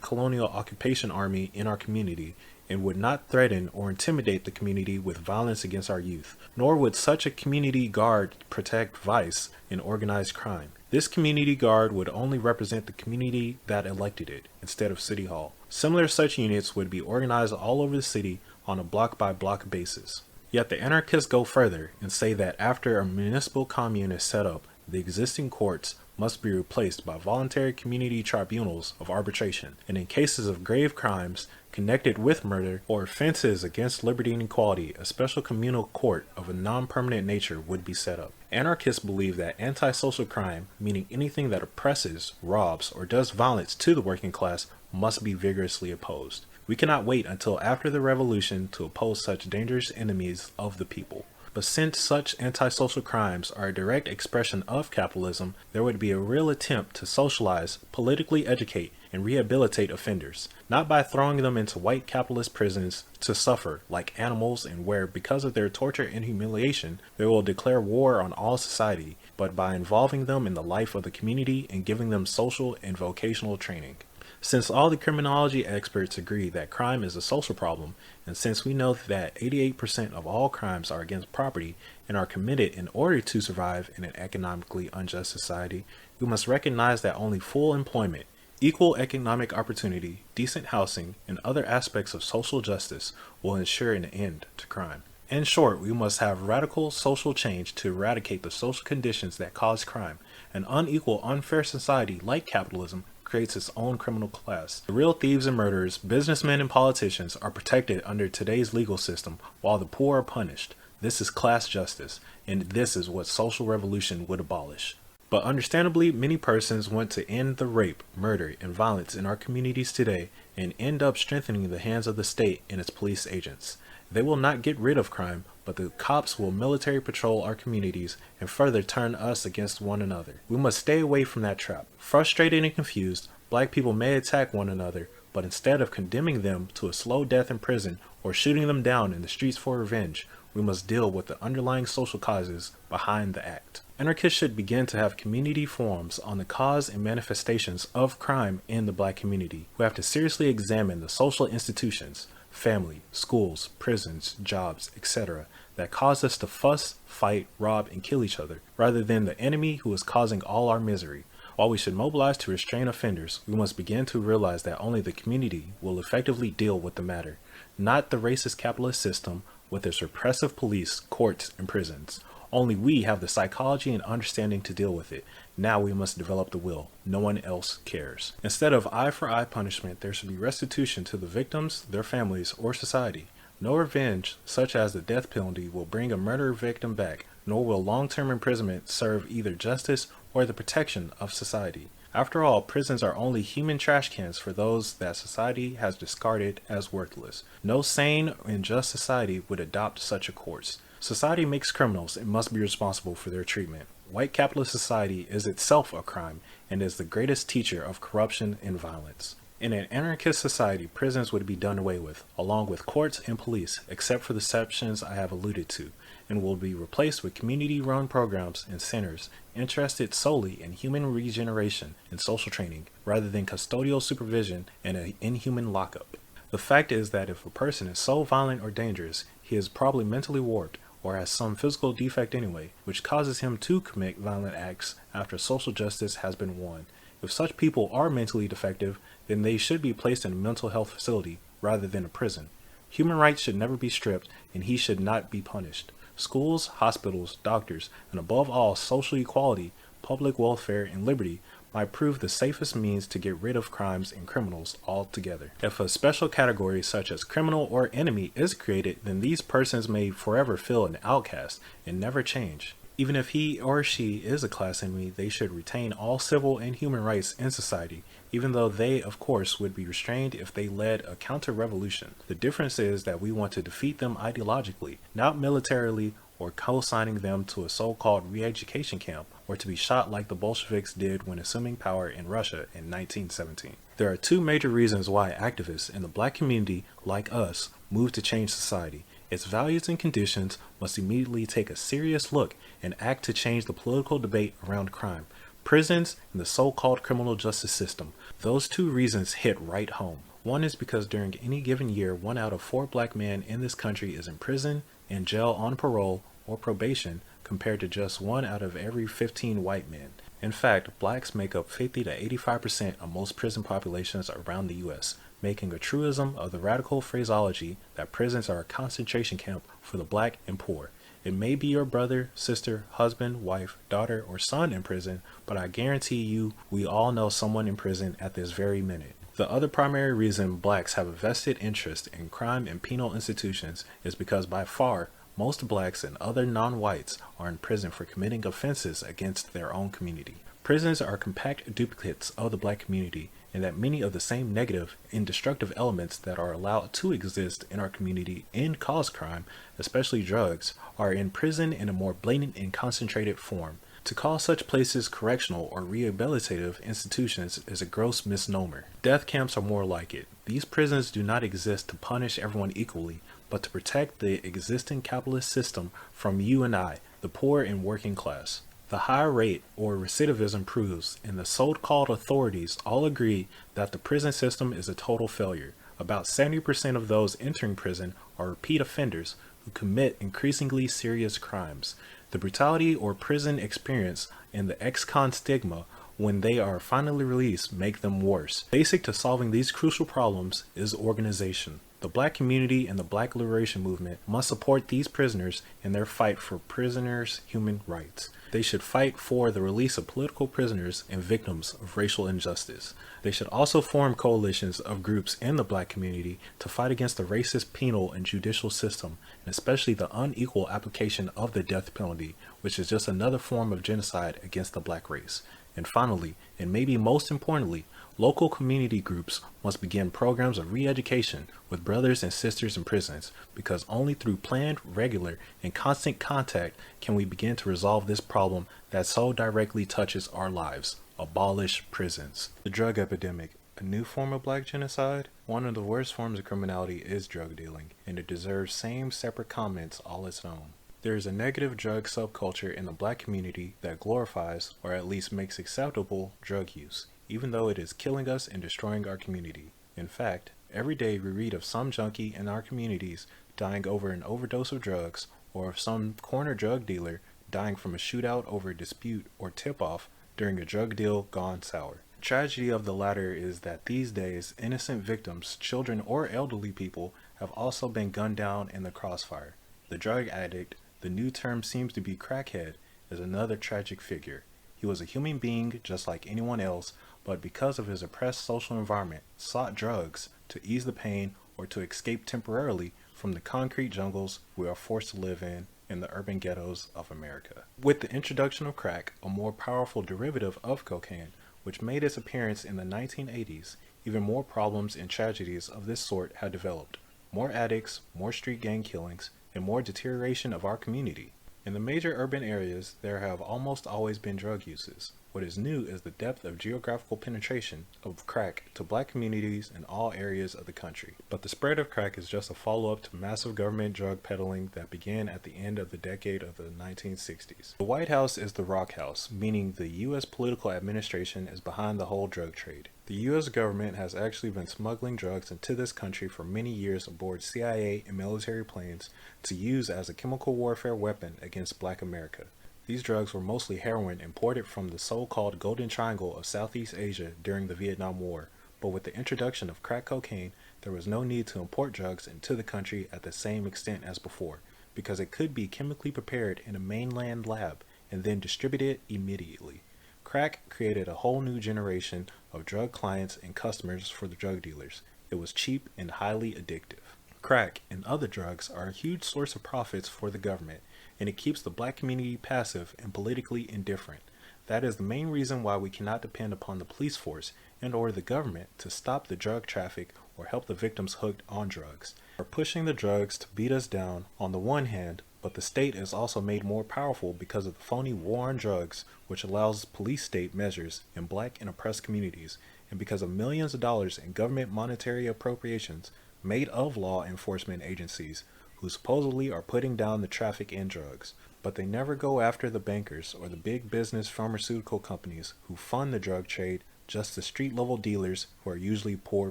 colonial occupation army in our community and would not threaten or intimidate the community with violence against our youth, nor would such a community guard protect vice and organized crime. This community guard would only represent the community that elected it, instead of City Hall. Similar such units would be organized all over the city on a block-by-block basis. Yet the anarchists go further and say that after a municipal commune is set up, the existing courts must be replaced by voluntary community tribunals of arbitration, and in cases of grave crimes connected with murder or offenses against liberty and equality, a special communal court of a non-permanent nature would be set up. Anarchists believe that antisocial crime, meaning anything that oppresses, robs, or does violence to the working class, must be vigorously opposed. We cannot wait until after the revolution to oppose such dangerous enemies of the people. But since such antisocial crimes are a direct expression of capitalism, there would be a real attempt to socialize, politically educate, and rehabilitate offenders, not by throwing them into white capitalist prisons to suffer like animals and where, because of their torture and humiliation, they will declare war on all society, but by involving them in the life of the community and giving them social and vocational training. Since all the criminology experts agree that crime is a social problem, and since we know that 88% of all crimes are against property and are committed in order to survive in an economically unjust society, we must recognize that only full employment, equal economic opportunity, decent housing, and other aspects of social justice will ensure an end to crime. In short, we must have radical social change to eradicate the social conditions that cause crime. An unequal, unfair society like capitalism creates its own criminal class. The real thieves and murderers, businessmen and politicians are protected under today's legal system, while the poor are punished. This is class justice, and this is what social revolution would abolish. But understandably, many persons want to end the rape, murder, and violence in our communities today and end up strengthening the hands of the state and its police agents. They will not get rid of crime, but the cops will military patrol our communities and further turn us against one another. We must stay away from that trap. Frustrated and confused, black people may attack one another, but instead of condemning them to a slow death in prison or shooting them down in the streets for revenge, we must deal with the underlying social causes behind the act. Anarchists should begin to have community forums on the cause and manifestations of crime in the black community. We have to seriously examine the social institutions, family, schools, prisons, jobs, etc., that cause us to fuss, fight, rob, and kill each other, rather than the enemy who is causing all our misery. While we should mobilize to restrain offenders, we must begin to realize that only the community will effectively deal with the matter, not the racist capitalist system with its repressive police, courts, and prisons. Only we have the psychology and understanding to deal with it. Now we must develop the will. No one else cares. Instead of eye for eye punishment, there should be restitution to the victims, their families, or society. No revenge, such as the death penalty, will bring a murder victim back, nor will long-term imprisonment serve either justice or the protection of society. After all, prisons are only human trash cans for those that society has discarded as worthless. No sane and just society would adopt such a course. Society makes criminals and must be responsible for their treatment. White capitalist society is itself a crime and is the greatest teacher of corruption and violence. In an anarchist society, prisons would be done away with, along with courts and police, except for the exceptions I have alluded to, and will be replaced with community-run programs and centers interested solely in human regeneration and social training, rather than custodial supervision and an inhuman lockup. The fact is that if a person is so violent or dangerous, he is probably mentally warped or has some physical defect anyway, which causes him to commit violent acts after social justice has been won. If such people are mentally defective, then they should be placed in a mental health facility rather than a prison. Human rights should never be stripped, and he should not be punished. Schools, hospitals, doctors, and above all, social equality, public welfare, and liberty might prove the safest means to get rid of crimes and criminals altogether. If a special category such as criminal or enemy is created, then these persons may forever feel an outcast and never change. Even if he or she is a class enemy, they should retain all civil and human rights in society, even though they, of course, would be restrained if they led a counter-revolution. The difference is that we want to defeat them ideologically, not militarily or co-signing them to a so-called re-education camp, or to be shot like the Bolsheviks did when assuming power in Russia in 1917. There are two major reasons why activists in the black community, like us, move to change society. Its values and conditions must immediately take a serious look and act to change the political debate around crime, prisons, and the so-called criminal justice system. Those two reasons hit right home. One is because during any given year, 1 out of 4 black men in this country is in prison, in jail on parole, or probation, compared to just 1 out of every 15 white men. In fact, blacks make up 50 to 85% of most prison populations around the U.S., making a truism of the radical phraseology that prisons are a concentration camp for the black and poor. It may be your brother, sister, husband, wife, daughter, or son in prison, but I guarantee you we all know someone in prison at this very minute. The other primary reason blacks have a vested interest in crime and penal institutions is because by far, most blacks and other non-whites are in prison for committing offenses against their own community. Prisons are compact duplicates of the black community, and that many of the same negative and destructive elements that are allowed to exist in our community and cause crime, especially drugs, are in prison in a more blatant and concentrated form. To call such places correctional or rehabilitative institutions is a gross misnomer. Death camps are more like it. These prisons do not exist to punish everyone equally, but to protect the existing capitalist system from you and I, the poor and working class. The high rate or recidivism proves, and the so-called authorities all agree that the prison system is a total failure. About 70% of those entering prison are repeat offenders who commit increasingly serious crimes. The brutality or prison experience and the ex-con stigma when they are finally released make them worse. Basic to solving these crucial problems is organization. The Black community and the Black liberation movement must support these prisoners in their fight for prisoners' human rights. They should fight for the release of political prisoners and victims of racial injustice. They should also form coalitions of groups in the Black community to fight against the racist penal and judicial system, and especially the unequal application of the death penalty, which is just another form of genocide against the Black race. And finally, and maybe most importantly, local community groups must begin programs of re-education with brothers and sisters in prisons, because only through planned, regular, and constant contact can we begin to resolve this problem that so directly touches our lives. Abolish prisons. The drug epidemic, a new form of Black genocide? One of the worst forms of criminality is drug dealing, and it deserves same separate comments all its own. There is a negative drug subculture in the Black community that glorifies, or at least makes acceptable, drug use, even though it is killing us and destroying our community. In fact, every day we read of some junkie in our communities dying over an overdose of drugs, or of some corner drug dealer dying from a shootout over a dispute or tip-off during a drug deal gone sour. The tragedy of the latter is that these days, innocent victims, children or elderly people, have also been gunned down in the crossfire. The drug addict, the new term seems to be crackhead, is another tragic figure. He was a human being just like anyone else, but because of his oppressed social environment, sought drugs to ease the pain or to escape temporarily from the concrete jungles we are forced to live in the urban ghettos of America. With the introduction of crack, a more powerful derivative of cocaine, which made its appearance in the 1980s, even more problems and tragedies of this sort had developed. More addicts, more street gang killings, and more deterioration of our community. In the major urban areas, there have almost always been drug uses. What is new is the depth of geographical penetration of crack to Black communities in all areas of the country. But the spread of crack is just a follow-up to massive government drug peddling that began at the end of the decade of the 1960s. The White House is the rock house, meaning the U.S. political administration is behind the whole drug trade. The U.S. government has actually been smuggling drugs into this country for many years aboard CIA and military planes to use as a chemical warfare weapon against Black America. These drugs were mostly heroin imported from the so-called Golden Triangle of Southeast Asia during the Vietnam War, but with the introduction of crack cocaine, there was no need to import drugs into the country at the same extent as before, because it could be chemically prepared in a mainland lab and then distributed immediately. Crack created a whole new generation of drug clients and customers for the drug dealers. It was cheap and highly addictive. Crack and other drugs are a huge source of profits for the government, and it keeps the Black community passive and politically indifferent. That is the main reason why we cannot depend upon the police force and or the government to stop the drug traffic or help the victims hooked on drugs. They are pushing the drugs to beat us down on the one hand, but the state is also made more powerful because of the phony war on drugs, which allows police state measures in Black and oppressed communities, and because of millions of dollars in government monetary appropriations made of law enforcement agencies who supposedly are putting down the traffic in drugs, but they never go after the bankers or the big business pharmaceutical companies who fund the drug trade, just the street level dealers who are usually poor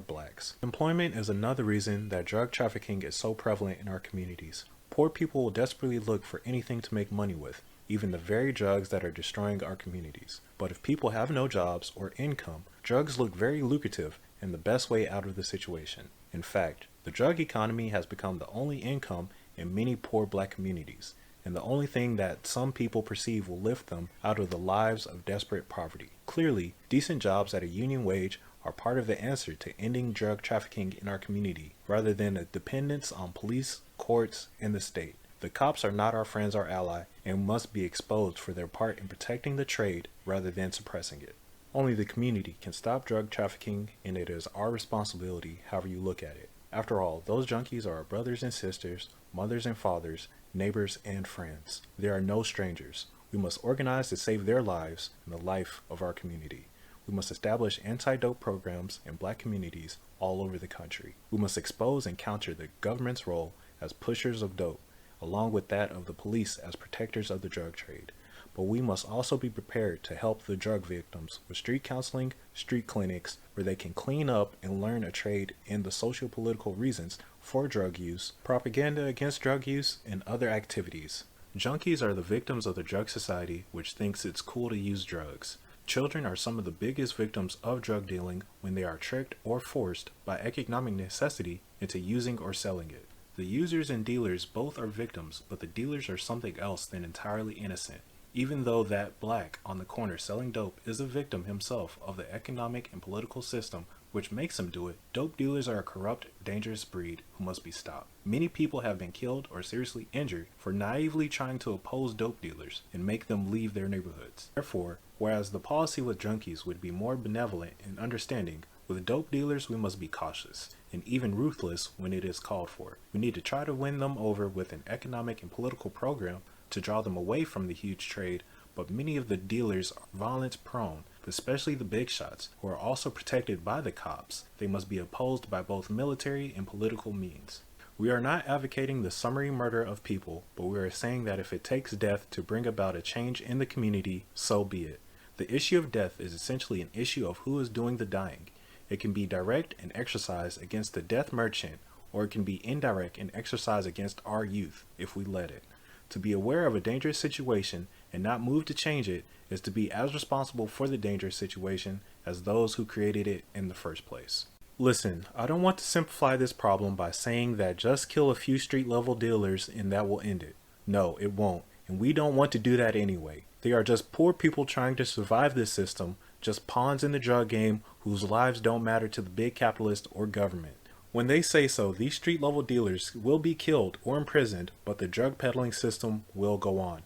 Blacks. Employment is another reason that drug trafficking is so prevalent in our communities. Poor people will desperately look for anything to make money with, even the very drugs that are destroying our communities. But if people have no jobs or income, drugs look very lucrative and the best way out of the situation. In fact, the drug economy has become the only income in many poor Black communities, and the only thing that some people perceive will lift them out of the lives of desperate poverty. Clearly, decent jobs at a union wage are part of the answer to ending drug trafficking in our community, rather than a dependence on police, courts, and the state. The cops are not our friends or ally, and must be exposed for their part in protecting the trade rather than suppressing it. Only the community can stop drug trafficking, and it is our responsibility, however you look at it. After all, those junkies are our brothers and sisters, mothers and fathers, neighbors and friends. They are no strangers. We must organize to save their lives and the life of our community. We must establish anti-dope programs in Black communities all over the country. We must expose and counter the government's role as pushers of dope, along with that of the police as protectors of the drug trade. But we must also be prepared to help the drug victims with street counseling, street clinics, where they can clean up and learn a trade in the socio-political reasons for drug use, propaganda against drug use, and other activities. Junkies are the victims of the drug society which thinks it's cool to use drugs. Children are some of the biggest victims of drug dealing when they are tricked or forced by economic necessity into using or selling it. The users and dealers both are victims, but the dealers are something else than entirely innocent. Even though that black on the corner selling dope is a victim himself of the economic and political system which makes him do it, dope dealers are a corrupt, dangerous breed who must be stopped. Many people have been killed or seriously injured for naively trying to oppose dope dealers and make them leave their neighborhoods. Therefore, whereas the policy with junkies would be more benevolent and understanding, with dope dealers we must be cautious and even ruthless when it is called for. We need to try to win them over with an economic and political program to draw them away from the huge trade, but many of the dealers are violence prone, especially the big shots, who are also protected by the cops. They must be opposed by both military and political means. We are not advocating the summary murder of people, but we are saying that if it takes death to bring about a change in the community, so be it. The issue of death is essentially an issue of who is doing the dying. It can be direct and exercised against the death merchant, or it can be indirect and exercised against our youth, if we let it. To be aware of a dangerous situation and not move to change it is to be as responsible for the dangerous situation as those who created it in the first place. Listen, I don't want to simplify this problem by saying that just kill a few street level dealers and that will end it. No, it won't, and we don't want to do that anyway. They are just poor people trying to survive this system, just pawns in the drug game whose lives don't matter to the big capitalist or government. When they say so, these street level dealers will be killed or imprisoned, but the drug peddling system will go on.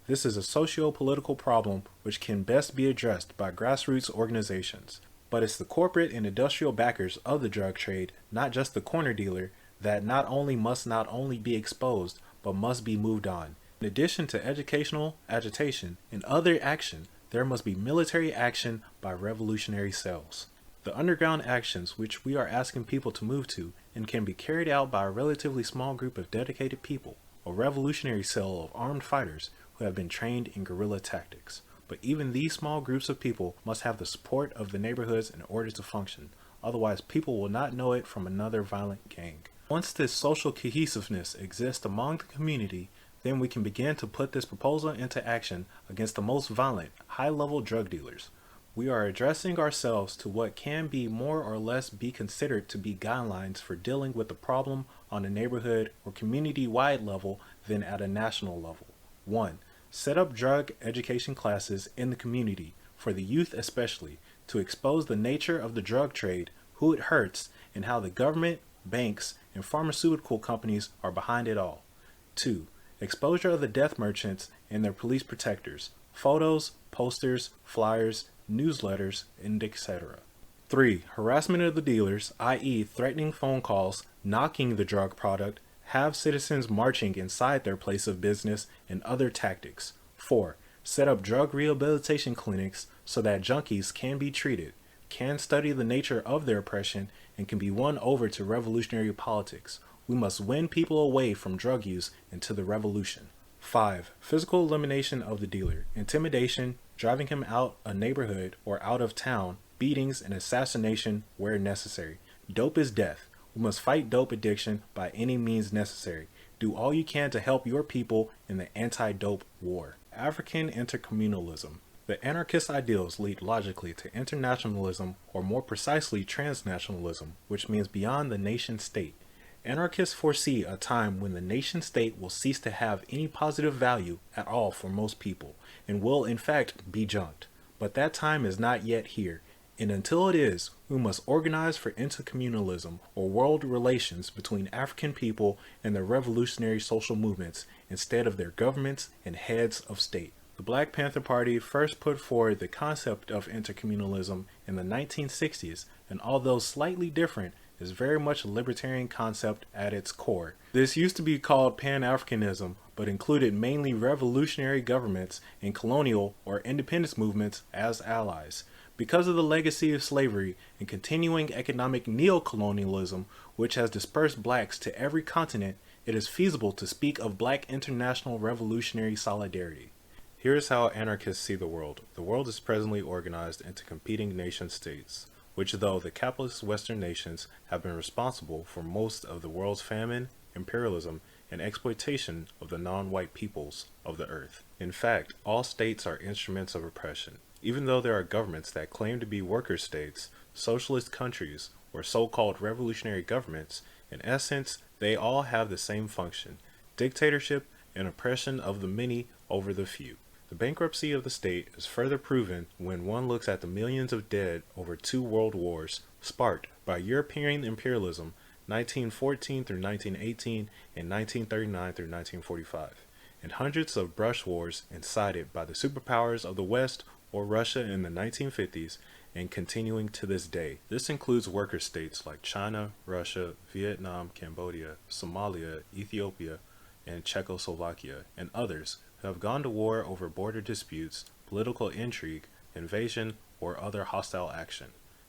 This is a socio-political problem which can best be addressed by grassroots organizations. But it's the corporate and industrial backers of the drug trade, not just the corner dealer, that must not only be exposed, but must be moved on. In addition to educational agitation and other action, there must be military action by revolutionary cells. The underground actions which we are asking people to move to and can be carried out by a relatively small group of dedicated people, a revolutionary cell of armed fighters who have been trained in guerrilla tactics. But even these small groups of people must have the support of the neighborhoods in order to function, otherwise people will not know it from another violent gang. Once this social cohesiveness exists among the community, then we can begin to put this proposal into action against the most violent, high-level drug dealers. We are addressing ourselves to what can be more or less be considered to be guidelines for dealing with the problem on a neighborhood or community-wide level than at a national level. 1. Set up drug education classes in the community, for the youth especially, to expose the nature of the drug trade, who it hurts, and how the government, banks, and pharmaceutical companies are behind it all. 2. Exposure of the death merchants and their police protectors, photos, posters, flyers, newsletters, and etc. 3. Harassment of the dealers, i.e. threatening phone calls, knocking the drug product, have citizens marching inside their place of business, and other tactics. 4. Set up drug rehabilitation clinics so that junkies can be treated, can study the nature of their oppression, and can be won over to revolutionary politics. We must win people away from drug use into the revolution. 5. Physical elimination of the dealer, intimidation, driving him out a neighborhood or out of town, beatings, and assassination where necessary. Dope is death. We must fight dope addiction by any means necessary. Do all you can to help your people in the anti-dope war. African intercommunalism. The anarchist ideals lead logically to internationalism, or more precisely transnationalism, which means beyond the nation state. Anarchists foresee a time when the nation state will cease to have any positive value at all for most people, and will in fact be junked. But that time is not yet here, and until it is, we must organize for intercommunalism, or world relations between African people and their revolutionary social movements instead of their governments and heads of state. The Black Panther Party first put forward the concept of intercommunalism in the 1960s, and although slightly different, is very much a libertarian concept at its core. This used to be called Pan-Africanism, but included mainly revolutionary governments and colonial or independence movements as allies. Because of the legacy of slavery and continuing economic neocolonialism, which has dispersed blacks to every continent, it is feasible to speak of black international revolutionary solidarity. Here is how anarchists see the world. The world is presently organized into competing nation-states, which, though the capitalist Western nations have been responsible for most of the world's famine, imperialism, and exploitation of the non-white peoples of the earth. In fact, all states are instruments of oppression. Even though there are governments that claim to be worker states, socialist countries, or so-called revolutionary governments, in essence, they all have the same function: dictatorship and oppression of the many over the few. The bankruptcy of the state is further proven when one looks at the millions of dead over 2 world wars sparked by European imperialism 1914 through 1918 and 1939 through 1945, and hundreds of brush wars incited by the superpowers of the West or Russia in the 1950s and continuing to this day. This includes worker states like China, Russia, Vietnam, Cambodia, Somalia, Ethiopia, and Czechoslovakia, and others who have gone to war over border disputes, political intrigue, invasion, or other hostile action.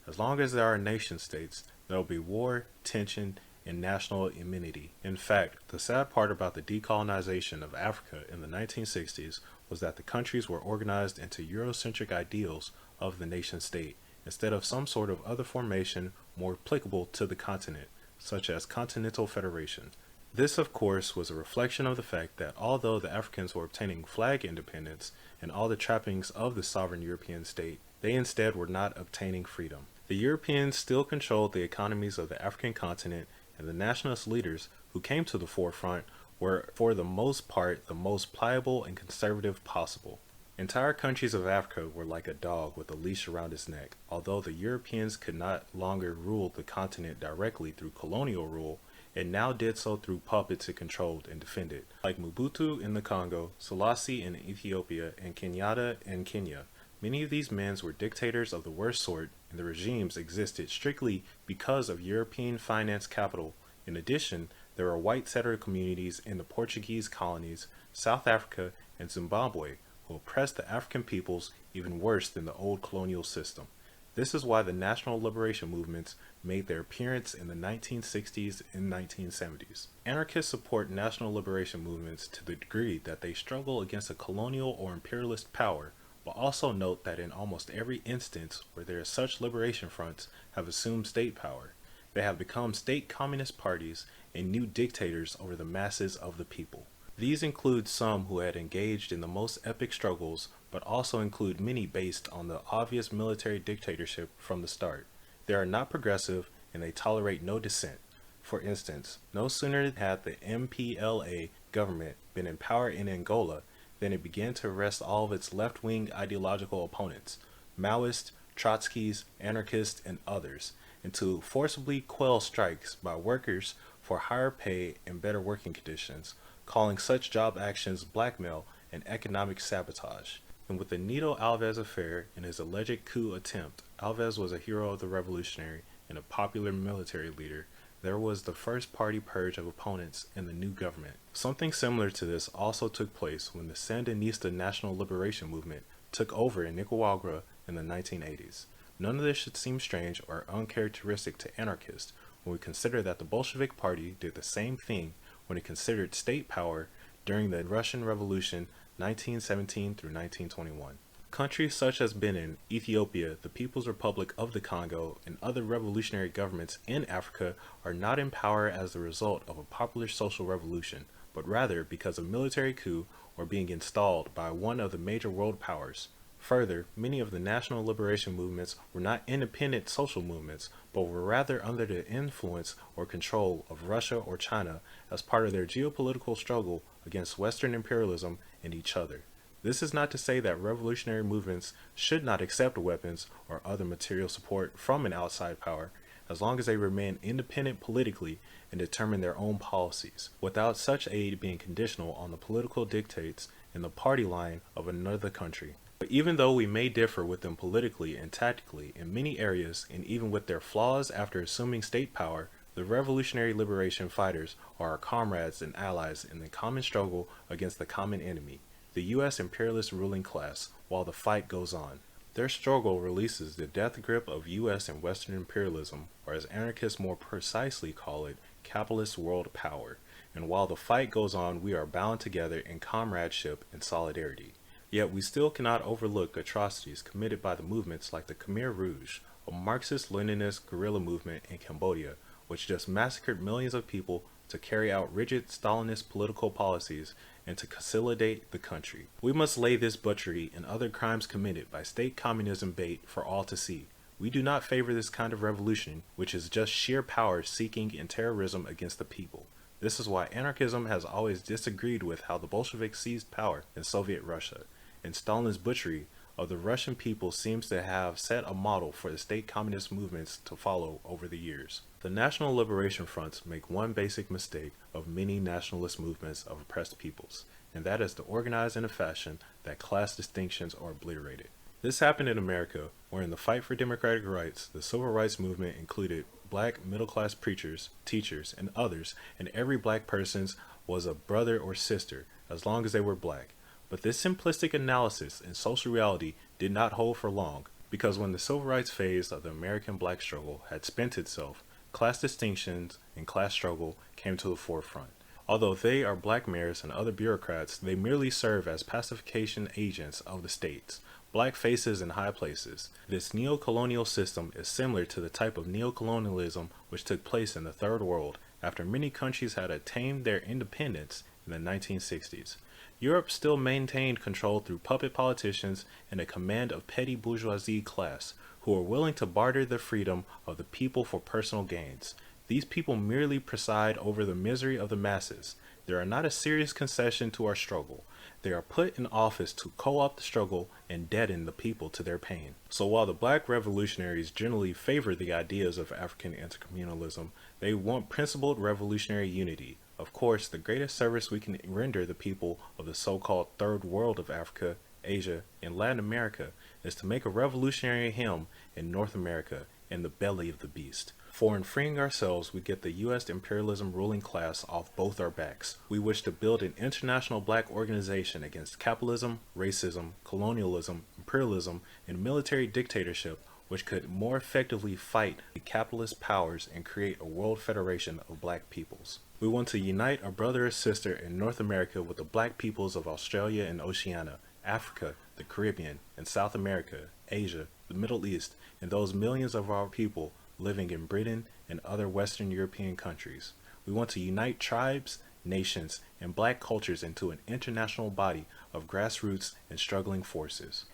As long as there are nation states, there will be war, tension, and national immunity. In fact, the sad part about the decolonization of Africa in the 1960s was that the countries were organized into Eurocentric ideals of the nation state, instead of some sort of other formation more applicable to the continent, such as Continental Federation. This, of course, was a reflection of the fact that although the Africans were obtaining flag independence and all the trappings of the sovereign European state, they instead were not obtaining freedom. The Europeans still controlled the economies of the African continent, and the nationalist leaders who came to the forefront were, for the most part, the most pliable and conservative possible. Entire countries of Africa were like a dog with a leash around its neck. Although the Europeans could not longer rule the continent directly through colonial rule, it now did so through puppets it controlled and defended, like Mobutu in the Congo, Selassie in Ethiopia, and Kenyatta in Kenya. Many of these men were dictators of the worst sort, and the regimes existed strictly because of European finance capital. In addition, there were white settler communities in the Portuguese colonies, South Africa, and Zimbabwe, who oppressed the African peoples even worse than the old colonial system. This is why the national liberation movements made their appearance in the 1960s and 1970s. Anarchists support national liberation movements to the degree that they struggle against a colonial or imperialist power, but also note that in almost every instance where there is such liberation fronts have assumed state power, they have become state communist parties and new dictators over the masses of the people. These include some who had engaged in the most epic struggles, but also include many based on the obvious military dictatorship from the start. They are not progressive, and they tolerate no dissent. For instance, no sooner had the MPLA government been in power in Angola than it began to arrest all of its left-wing ideological opponents, Maoists, Trotskys, anarchists, and others, and to forcibly quell strikes by workers for higher pay and better working conditions, calling such job actions blackmail and economic sabotage. And with the Nito Alves affair and his alleged coup attempt, Alves was a hero of the revolutionary and a popular military leader. There was the first party purge of opponents in the new government. Something similar to this also took place when the Sandinista National Liberation Movement took over in Nicaragua in the 1980s. None of this should seem strange or uncharacteristic to anarchists when we consider that the Bolshevik Party did the same thing when it considered state power during the Russian Revolution 1917 through 1921. Countries such as Benin, Ethiopia, the People's Republic of the Congo, and other revolutionary governments in Africa are not in power as the result of a popular social revolution, but rather because of military coup or being installed by one of the major world powers. Further, many of the national liberation movements were not independent social movements, but were rather under the influence or control of Russia or China as part of their geopolitical struggle against Western imperialism and each other. This is not to say that revolutionary movements should not accept weapons or other material support from an outside power, as long as they remain independent politically and determine their own policies, without such aid being conditional on the political dictates and the party line of another country. But even though we may differ with them politically and tactically in many areas, and even with their flaws after assuming state power, the revolutionary liberation fighters are our comrades and allies in the common struggle against the common enemy, the U.S. imperialist ruling class, while the fight goes on. Their struggle releases the death grip of U.S. and Western imperialism, or as anarchists more precisely call it, capitalist world power. And while the fight goes on, we are bound together in comradeship and solidarity. Yet we still cannot overlook atrocities committed by the movements like the Khmer Rouge, a Marxist-Leninist guerrilla movement in Cambodia, which just massacred millions of people to carry out rigid Stalinist political policies and to consolidate the country. We must lay this butchery and other crimes committed by state communism bait for all to see. We do not favor this kind of revolution, which is just sheer power seeking and terrorism against the people. This is why anarchism has always disagreed with how the Bolsheviks seized power in Soviet Russia, and Stalin's butchery of the Russian people seems to have set a model for the state communist movements to follow over the years. The national liberation fronts make one basic mistake of many nationalist movements of oppressed peoples, and that is to organize in a fashion that class distinctions are obliterated. This happened in America, where in the fight for democratic rights, the civil rights movement included black middle-class preachers, teachers, and others, and every black person was a brother or sister, as long as they were black. But this simplistic analysis in social reality did not hold for long, because when the civil rights phase of the American black struggle had spent itself, class distinctions and class struggle came to the forefront. Although they are black mayors and other bureaucrats, they merely serve as pacification agents of the states, black faces in high places. This neo-colonial system is similar to the type of neo-colonialism which took place in the Third World after many countries had attained their independence in the 1960s. Europe still maintained control through puppet politicians and a command of petty bourgeoisie class, who are willing to barter the freedom of the people for personal gains. These people merely preside over the misery of the masses. They are not a serious concession to our struggle. They are put in office to co-opt the struggle and deaden the people to their pain. So while the black revolutionaries generally favor the ideas of African intercommunalism, they want principled revolutionary unity. Of course, the greatest service we can render the people of the so-called Third World of Africa, Asia, and Latin America is to make a revolutionary hymn in North America in the belly of the beast. For in freeing ourselves, we get the U.S. imperialism ruling class off both our backs. We wish to build an international black organization against capitalism, racism, colonialism, imperialism, and military dictatorship, which could more effectively fight the capitalist powers and create a world federation of black peoples. We want to unite our brother or sister in North America with the black peoples of Australia and Oceania, Africa, the Caribbean, and South America, Asia, the Middle East, and those millions of our people living in Britain and other Western European countries. We want to unite tribes, nations, and black cultures into an international body of grassroots and struggling forces.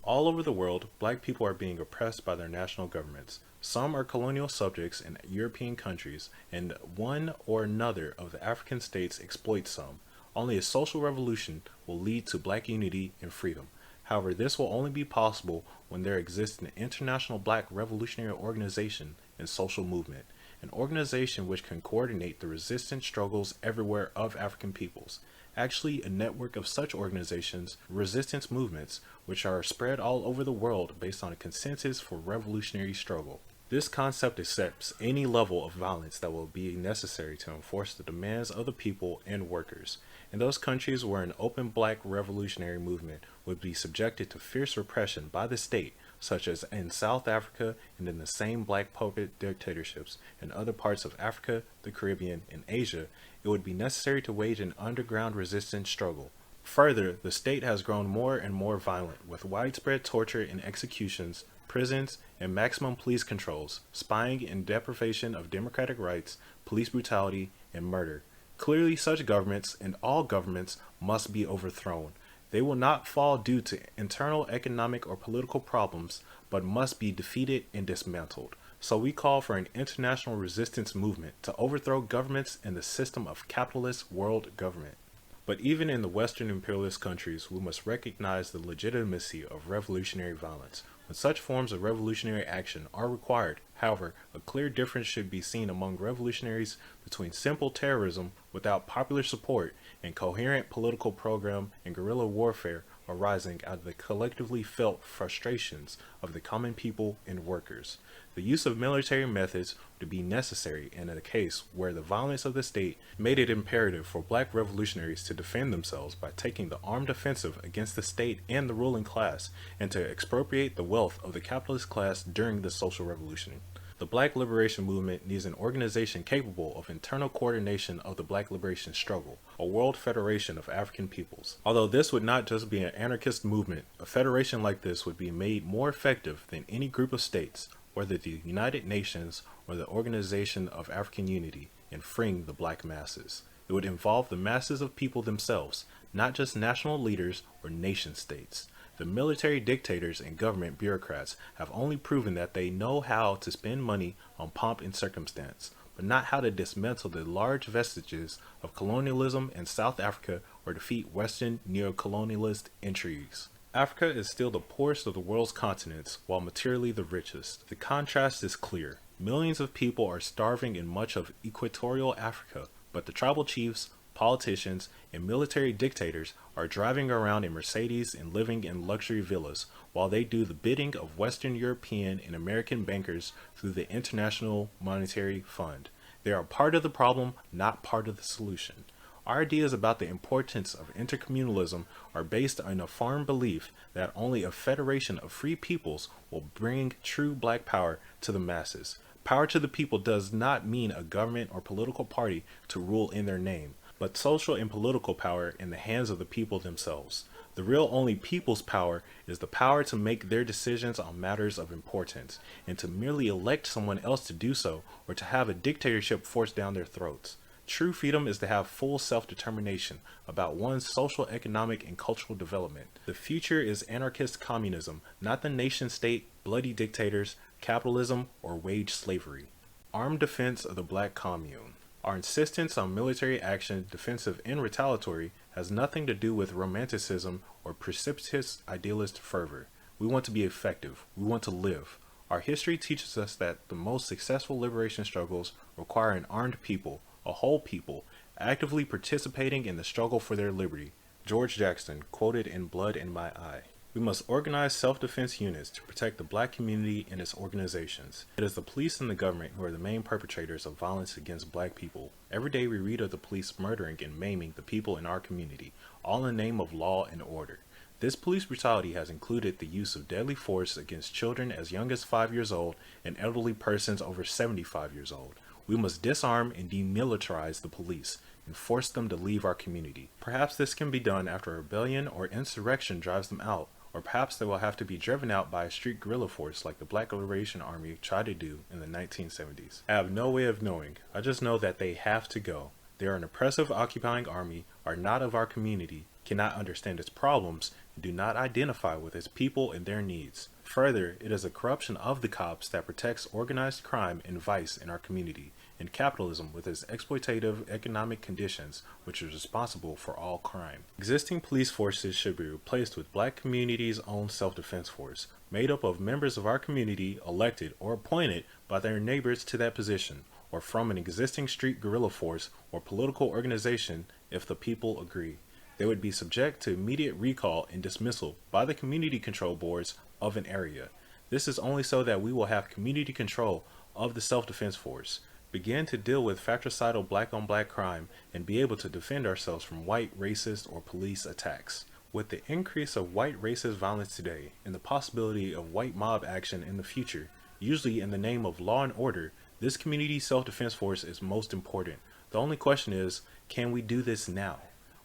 All over the world, black people are being oppressed by their national governments. Some are colonial subjects in European countries, and one or another of the African states exploits some. Only a social revolution will lead to black unity and freedom. However, this will only be possible when there exists an international black revolutionary organization and social movement, an organization which can coordinate the resistance struggles everywhere of African peoples. Actually, a network of such organizations, resistance movements, which are spread all over the world based on a consensus for revolutionary struggle. This concept accepts any level of violence that will be necessary to enforce the demands of the people and workers. In those countries where an open black revolutionary movement would be subjected to fierce repression by the state, such as in South Africa and in the same black puppet dictatorships in other parts of Africa, the Caribbean, and Asia, it would be necessary to wage an underground resistance struggle. Further, the state has grown more and more violent, with widespread torture and executions, prisons, and maximum police controls, spying and deprivation of democratic rights, police brutality, and murder. Clearly, such governments, and all governments, must be overthrown. They will not fall due to internal economic or political problems, but must be defeated and dismantled. So we call for an international resistance movement to overthrow governments and the system of capitalist world government. But even in the Western imperialist countries, we must recognize the legitimacy of revolutionary violence. when such forms of revolutionary action are required. However, a clear difference should be seen among revolutionaries between simple terrorism without popular support and coherent political program and guerrilla warfare arising out of the collectively felt frustrations of the common people and workers. The use of military methods would be necessary in a case where the violence of the state made it imperative for black revolutionaries to defend themselves by taking the armed offensive against the state and the ruling class, and to expropriate the wealth of the capitalist class during the social revolution. The Black Liberation Movement needs an organization capable of internal coordination of the Black liberation struggle, a world federation of African peoples. Although this would not just be an anarchist movement, a federation like this would be made more effective than any group of states, whether the United Nations or the Organization of African Unity, in freeing the black masses. It would involve the masses of people themselves, not just national leaders or nation states. The military dictators and government bureaucrats have only proven that they know how to spend money on pomp and circumstance, but not how to dismantle the large vestiges of colonialism in South Africa or defeat Western neo-colonialist intrigues. Africa is still the poorest of the world's continents, while materially the richest. The contrast is clear. Millions of people are starving in much of equatorial Africa, but the tribal chiefs, politicians, and military dictators are driving around in Mercedes and living in luxury villas, while they do the bidding of Western European and American bankers through the International Monetary Fund. They are part of the problem, not part of the solution. Our ideas about the importance of intercommunalism are based on a firm belief that only a federation of free peoples will bring true black power to the masses. Power to the people does not mean a government or political party to rule in their name, but social and political power in the hands of the people themselves. The real only people's power is the power to make their decisions on matters of importance, and to merely elect someone else to do so, or to have a dictatorship forced down their throats. True freedom is to have full self-determination about one's social, economic, and cultural development. The future is anarchist communism, not the nation-state, bloody dictators, capitalism, or wage slavery. Armed defense of the Black Commune. Our insistence on military action, defensive and retaliatory, has nothing to do with romanticism or precipitous idealist fervor. We want to be effective. We want to live. Our history teaches us that the most successful liberation struggles require an armed people, a whole people, actively participating in the struggle for their liberty. George Jackson, quoted in Blood in My Eye. We must organize self-defense units to protect the black community and its organizations. It is the police and the government who are the main perpetrators of violence against black people. Every day we read of the police murdering and maiming the people in our community, all in the name of law and order. This police brutality has included the use of deadly force against children as young as 5 years old and elderly persons over 75 years old. We must disarm and demilitarize the police and force them to leave our community. Perhaps this can be done after a rebellion or insurrection drives them out, or perhaps they will have to be driven out by a street guerrilla force like the Black Liberation Army tried to do in the 1970s. I have no way of knowing. I just know that they have to go. They are an oppressive occupying army, are not of our community, cannot understand its problems, and do not identify with its people and their needs. Further, it is a corruption of the cops that protects organized crime and vice in our community, and capitalism with its exploitative economic conditions, which is responsible for all crime. Existing police forces should be replaced with black communities' own self-defense force, made up of members of our community elected or appointed by their neighbors to that position, or from an existing street guerrilla force or political organization if the people agree. They would be subject to immediate recall and dismissal by the community control boards of an area. This is only so that we will have community control of the self-defense force, begin to deal with fratricidal black-on-black crime, and be able to defend ourselves from white racist or police attacks. With the increase of white racist violence today and the possibility of white mob action in the future, usually in the name of law and order, this community self-defense force is most important. The only question is, can we do this now?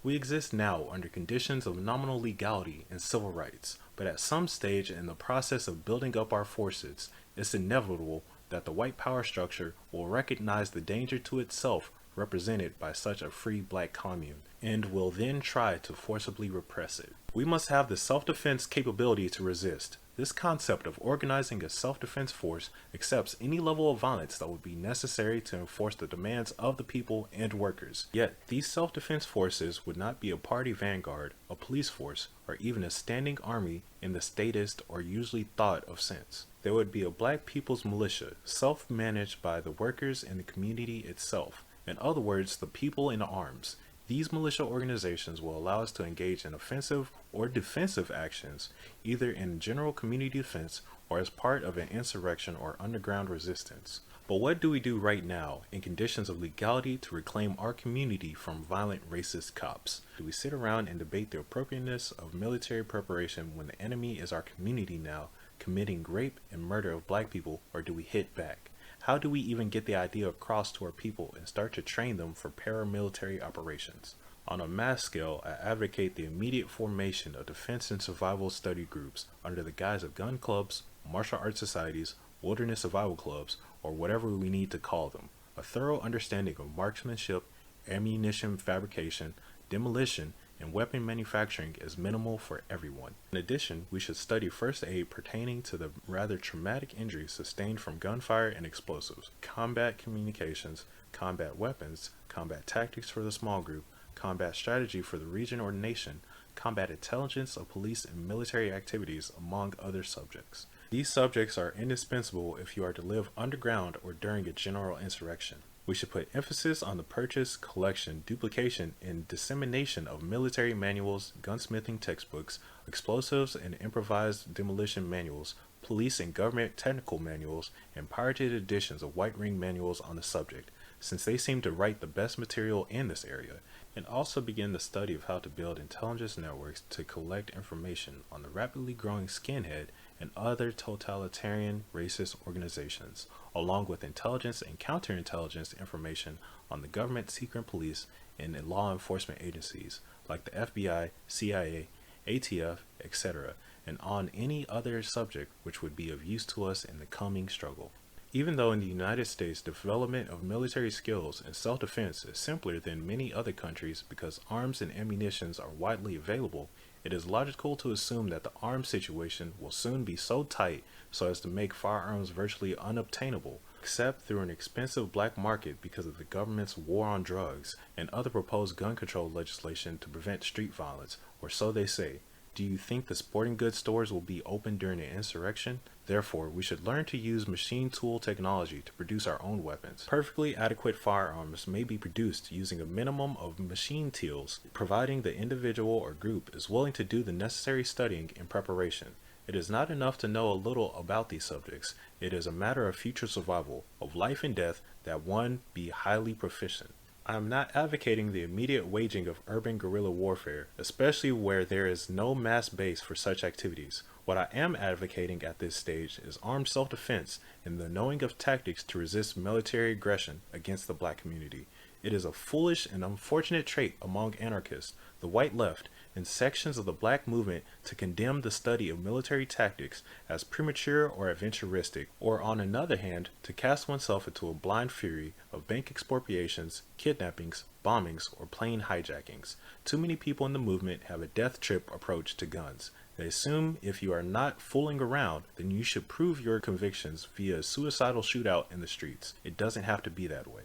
We exist now under conditions of nominal legality and civil rights, but at some stage in the process of building up our forces, it's inevitable that the white power structure will recognize the danger to itself represented by such a free black commune, and will then try to forcibly repress it. We must have the self-defense capability to resist, This concept of organizing a self-defense force accepts any level of violence that would be necessary to enforce the demands of the people and workers. Yet, these self-defense forces would not be a party vanguard, a police force, or even a standing army in the statist or usually thought of sense. There would be a black people's militia, self-managed by the workers and the community itself. In other words, the people in arms. These militia organizations will allow us to engage in offensive or defensive actions, either in general community defense or as part of an insurrection or underground resistance. But what do we do right now in conditions of legality to reclaim our community from violent racist cops? Do we sit around and debate the appropriateness of military preparation when the enemy is our community now, committing rape and murder of black people, or do we hit back? How do we even get the idea across to our people and start to train them for paramilitary operations? On a mass scale, I advocate the immediate formation of defense and survival study groups under the guise of gun clubs, martial arts societies, wilderness survival clubs, or whatever we need to call them. A thorough understanding of marksmanship, ammunition fabrication, demolition, and weapon manufacturing is minimal for everyone. In addition, we should study first aid pertaining to the rather traumatic injuries sustained from gunfire and explosives, combat communications, combat weapons, combat tactics for the small group, combat strategy for the region or nation, combat intelligence of police and military activities, among other subjects. These subjects are indispensable if you are to live underground or during a general insurrection. We should put emphasis on the purchase, collection, duplication, and dissemination of military manuals, gunsmithing textbooks, explosives and improvised demolition manuals, police and government technical manuals, and pirated editions of White Ring manuals on the subject, since they seem to write the best material in this area, and also begin the study of how to build intelligence networks to collect information on the rapidly growing skinhead and other totalitarian racist organizations, along with intelligence and counterintelligence information on the government secret police and law enforcement agencies like the FBI, CIA, ATF, etc., and on any other subject which would be of use to us in the coming struggle. Even though in the United States development of military skills and self-defense is simpler than many other countries because arms and ammunitions are widely available, it is logical to assume that the arms situation will soon be so tight so as to make firearms virtually unobtainable, except through an expensive black market because of the government's war on drugs and other proposed gun control legislation to prevent street violence, or so they say. Do you think the sporting goods stores will be open during the insurrection? Therefore, we should learn to use machine tool technology to produce our own weapons. Perfectly adequate firearms may be produced using a minimum of machine tools, providing the individual or group is willing to do the necessary studying and preparation. It is not enough to know a little about these subjects. It is a matter of future survival, of life and death, that one be highly proficient. I am not advocating the immediate waging of urban guerrilla warfare, especially where there is no mass base for such activities. What I am advocating at this stage is armed self-defense and the knowing of tactics to resist military aggression against the black community. It is a foolish and unfortunate trait among anarchists, the white left, and sections of the black movement to condemn the study of military tactics as premature or aventuristic, or on another hand, to cast oneself into a blind fury of bank expropriations, kidnappings, bombings, or plane hijackings. Too many people in the movement have a death trip approach to guns. They assume if you are not fooling around, then you should prove your convictions via a suicidal shootout in the streets. It doesn't have to be that way.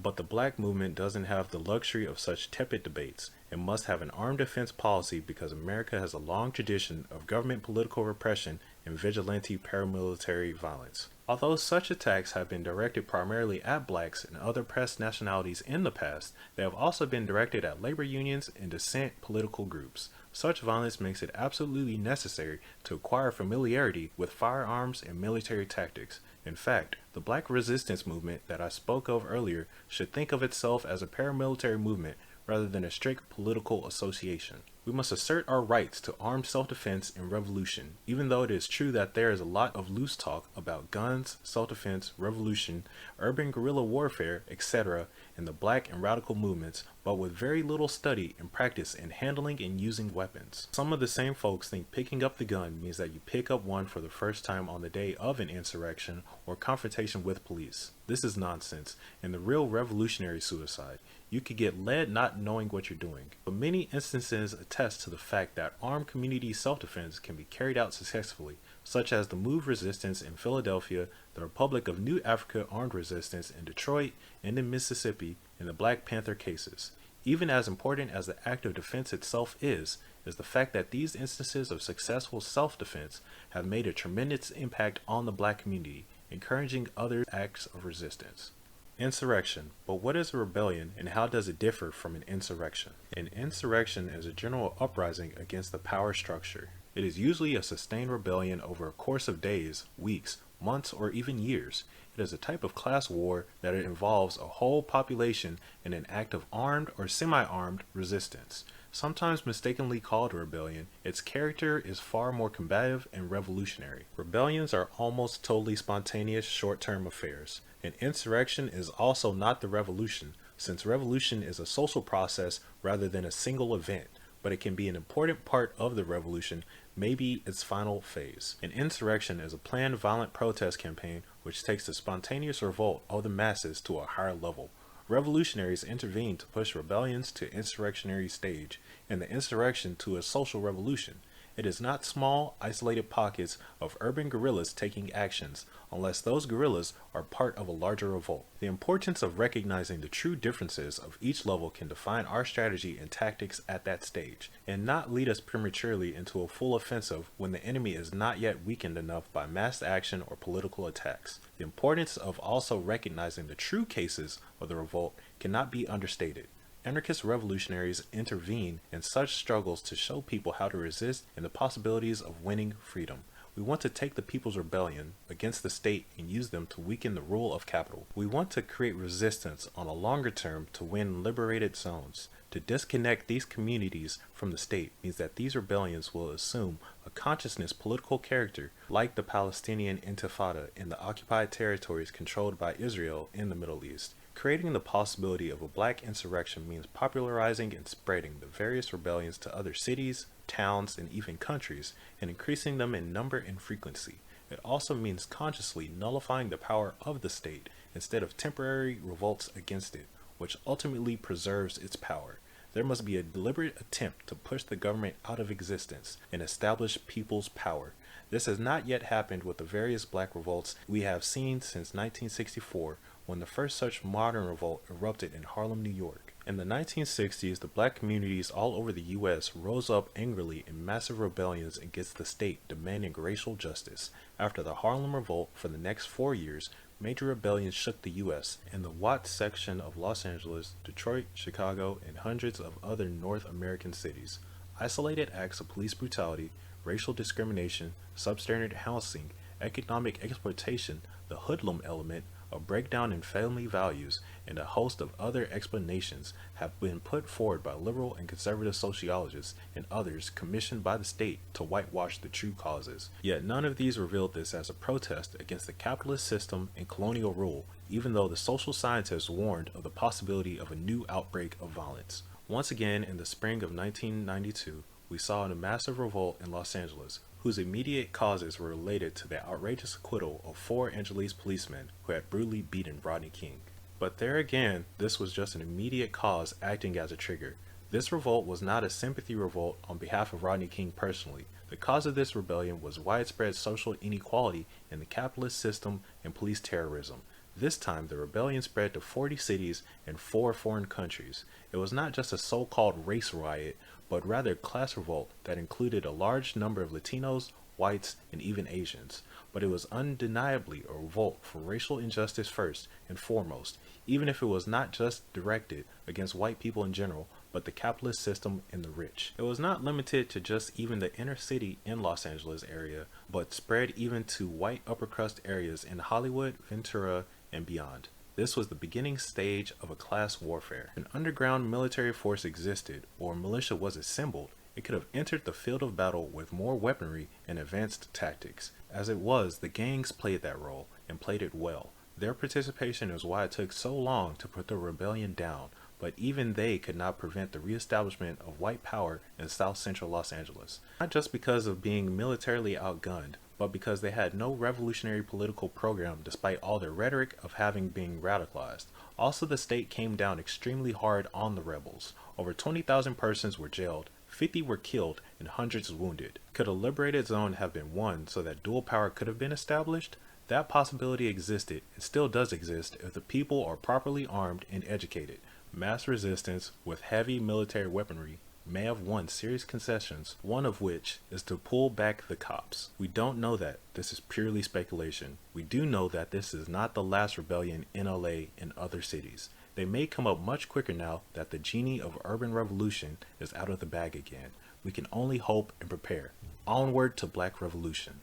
But the black movement doesn't have the luxury of such tepid debates. It must have an armed defense policy because America has a long tradition of government political repression and vigilante paramilitary violence. Although such attacks have been directed primarily at blacks and other oppressed nationalities in the past, they have also been directed at labor unions and dissent political groups. Such violence makes it absolutely necessary to acquire familiarity with firearms and military tactics. In fact, the black resistance movement that I spoke of earlier should think of itself as a paramilitary movement rather than a strict political association. We must assert our rights to armed self-defense and revolution, even though it is true that there is a lot of loose talk about guns, self-defense, revolution, urban guerrilla warfare, etc. in the black and radical movements, but with very little study and practice in handling and using weapons. Some of the same folks think picking up the gun means that you pick up one for the first time on the day of an insurrection or confrontation with police. This is nonsense and the real revolutionary suicide. You could get led not knowing what you're doing. But many instances attest to the fact that armed community self-defense can be carried out successfully, such as the Move Resistance in Philadelphia, the Republic of New Africa Armed Resistance in Detroit and in Mississippi, and the Black Panther cases. Even as important as the act of defense itself is the fact that these instances of successful self-defense have made a tremendous impact on the Black community, encouraging other acts of resistance. Insurrection. But what is a rebellion and how does it differ from an insurrection? An insurrection is a general uprising against the power structure. It is usually a sustained rebellion over a course of days, weeks, months, or even years. It is a type of class war that involves a whole population in an act of armed or semi-armed resistance. Sometimes mistakenly called a rebellion, its character is far more combative and revolutionary. Rebellions are almost totally spontaneous, short-term affairs. An insurrection is also not the revolution, since revolution is a social process rather than a single event, but it can be an important part of the revolution, maybe its final phase. An insurrection is a planned violent protest campaign which takes the spontaneous revolt of the masses to a higher level. Revolutionaries intervened to push rebellions to insurrectionary stage, and the insurrection to a social revolution. It is not small, isolated pockets of urban guerrillas taking actions, unless those guerrillas are part of a larger revolt. The importance of recognizing the true differences of each level can define our strategy and tactics at that stage, and not lead us prematurely into a full offensive when the enemy is not yet weakened enough by mass action or political attacks. The importance of also recognizing the true cases of the revolt cannot be understated. Anarchist revolutionaries intervene in such struggles to show people how to resist and the possibilities of winning freedom. We want to take the people's rebellion against the state and use them to weaken the rule of capital. We want to create resistance on a longer term to win liberated zones. To disconnect these communities from the state means that these rebellions will assume a consciousness political character like the Palestinian Intifada in the occupied territories controlled by Israel in the Middle East. Creating the possibility of a black insurrection means popularizing and spreading the various rebellions to other cities, towns, and even countries, and increasing them in number and frequency. It also means consciously nullifying the power of the state instead of temporary revolts against it, which ultimately preserves its power. There must be a deliberate attempt to push the government out of existence and establish people's power. This has not yet happened with the various black revolts we have seen since 1964, when the first such modern revolt erupted in Harlem, New York. In the 1960s, the black communities all over the U.S. rose up angrily in massive rebellions against the state demanding racial justice. After the Harlem Revolt, for the next 4 years, major rebellions shook the U.S. In the Watts section of Los Angeles, Detroit, Chicago, and hundreds of other North American cities. Isolated acts of police brutality, racial discrimination, substandard housing, economic exploitation, the hoodlum element, a breakdown in family values, and a host of other explanations have been put forward by liberal and conservative sociologists and others commissioned by the state to whitewash the true causes. Yet none of these revealed this as a protest against the capitalist system and colonial rule, even though the social scientists warned of the possibility of a new outbreak of violence. Once again, in the spring of 1992, we saw a massive revolt in Los Angeles, whose immediate causes were related to the outrageous acquittal of 4 Angeles policemen who had brutally beaten Rodney King. But there again, this was just an immediate cause acting as a trigger. This revolt was not a sympathy revolt on behalf of Rodney King personally. The cause of this rebellion was widespread social inequality in the capitalist system and police terrorism. This time, the rebellion spread to 40 cities and 4 foreign countries. It was not just a so-called race riot, but rather a class revolt that included a large number of Latinos, whites, and even Asians. But it was undeniably a revolt for racial injustice first and foremost, even if it was not just directed against white people in general, but the capitalist system and the rich. It was not limited to just even the inner city in Los Angeles area, but spread even to white upper crust areas in Hollywood, Ventura, and beyond. This was the beginning stage of a class warfare. An underground military force existed, or a militia was assembled. It could have entered the field of battle with more weaponry and advanced tactics. As it was, the gangs played that role, and played it well. Their participation is why it took so long to put the rebellion down, but even they could not prevent the reestablishment of white power in South Central Los Angeles. Not just because of being militarily outgunned, but because they had no revolutionary political program despite all their rhetoric of having been radicalized. Also, the state came down extremely hard on the rebels. Over 20,000 persons were jailed, 50 were killed and hundreds wounded. Could a liberated zone have been won so that dual power could have been established? That possibility existed and still does exist if the people are properly armed and educated. Mass resistance with heavy military weaponry may have won serious concessions, one of which is to pull back the cops. We don't know that. This is purely speculation. We do know that this is not the last rebellion in LA and other cities. They may come up much quicker now that the genie of urban revolution is out of the bag again. We can only hope and prepare. Onward to Black Revolution.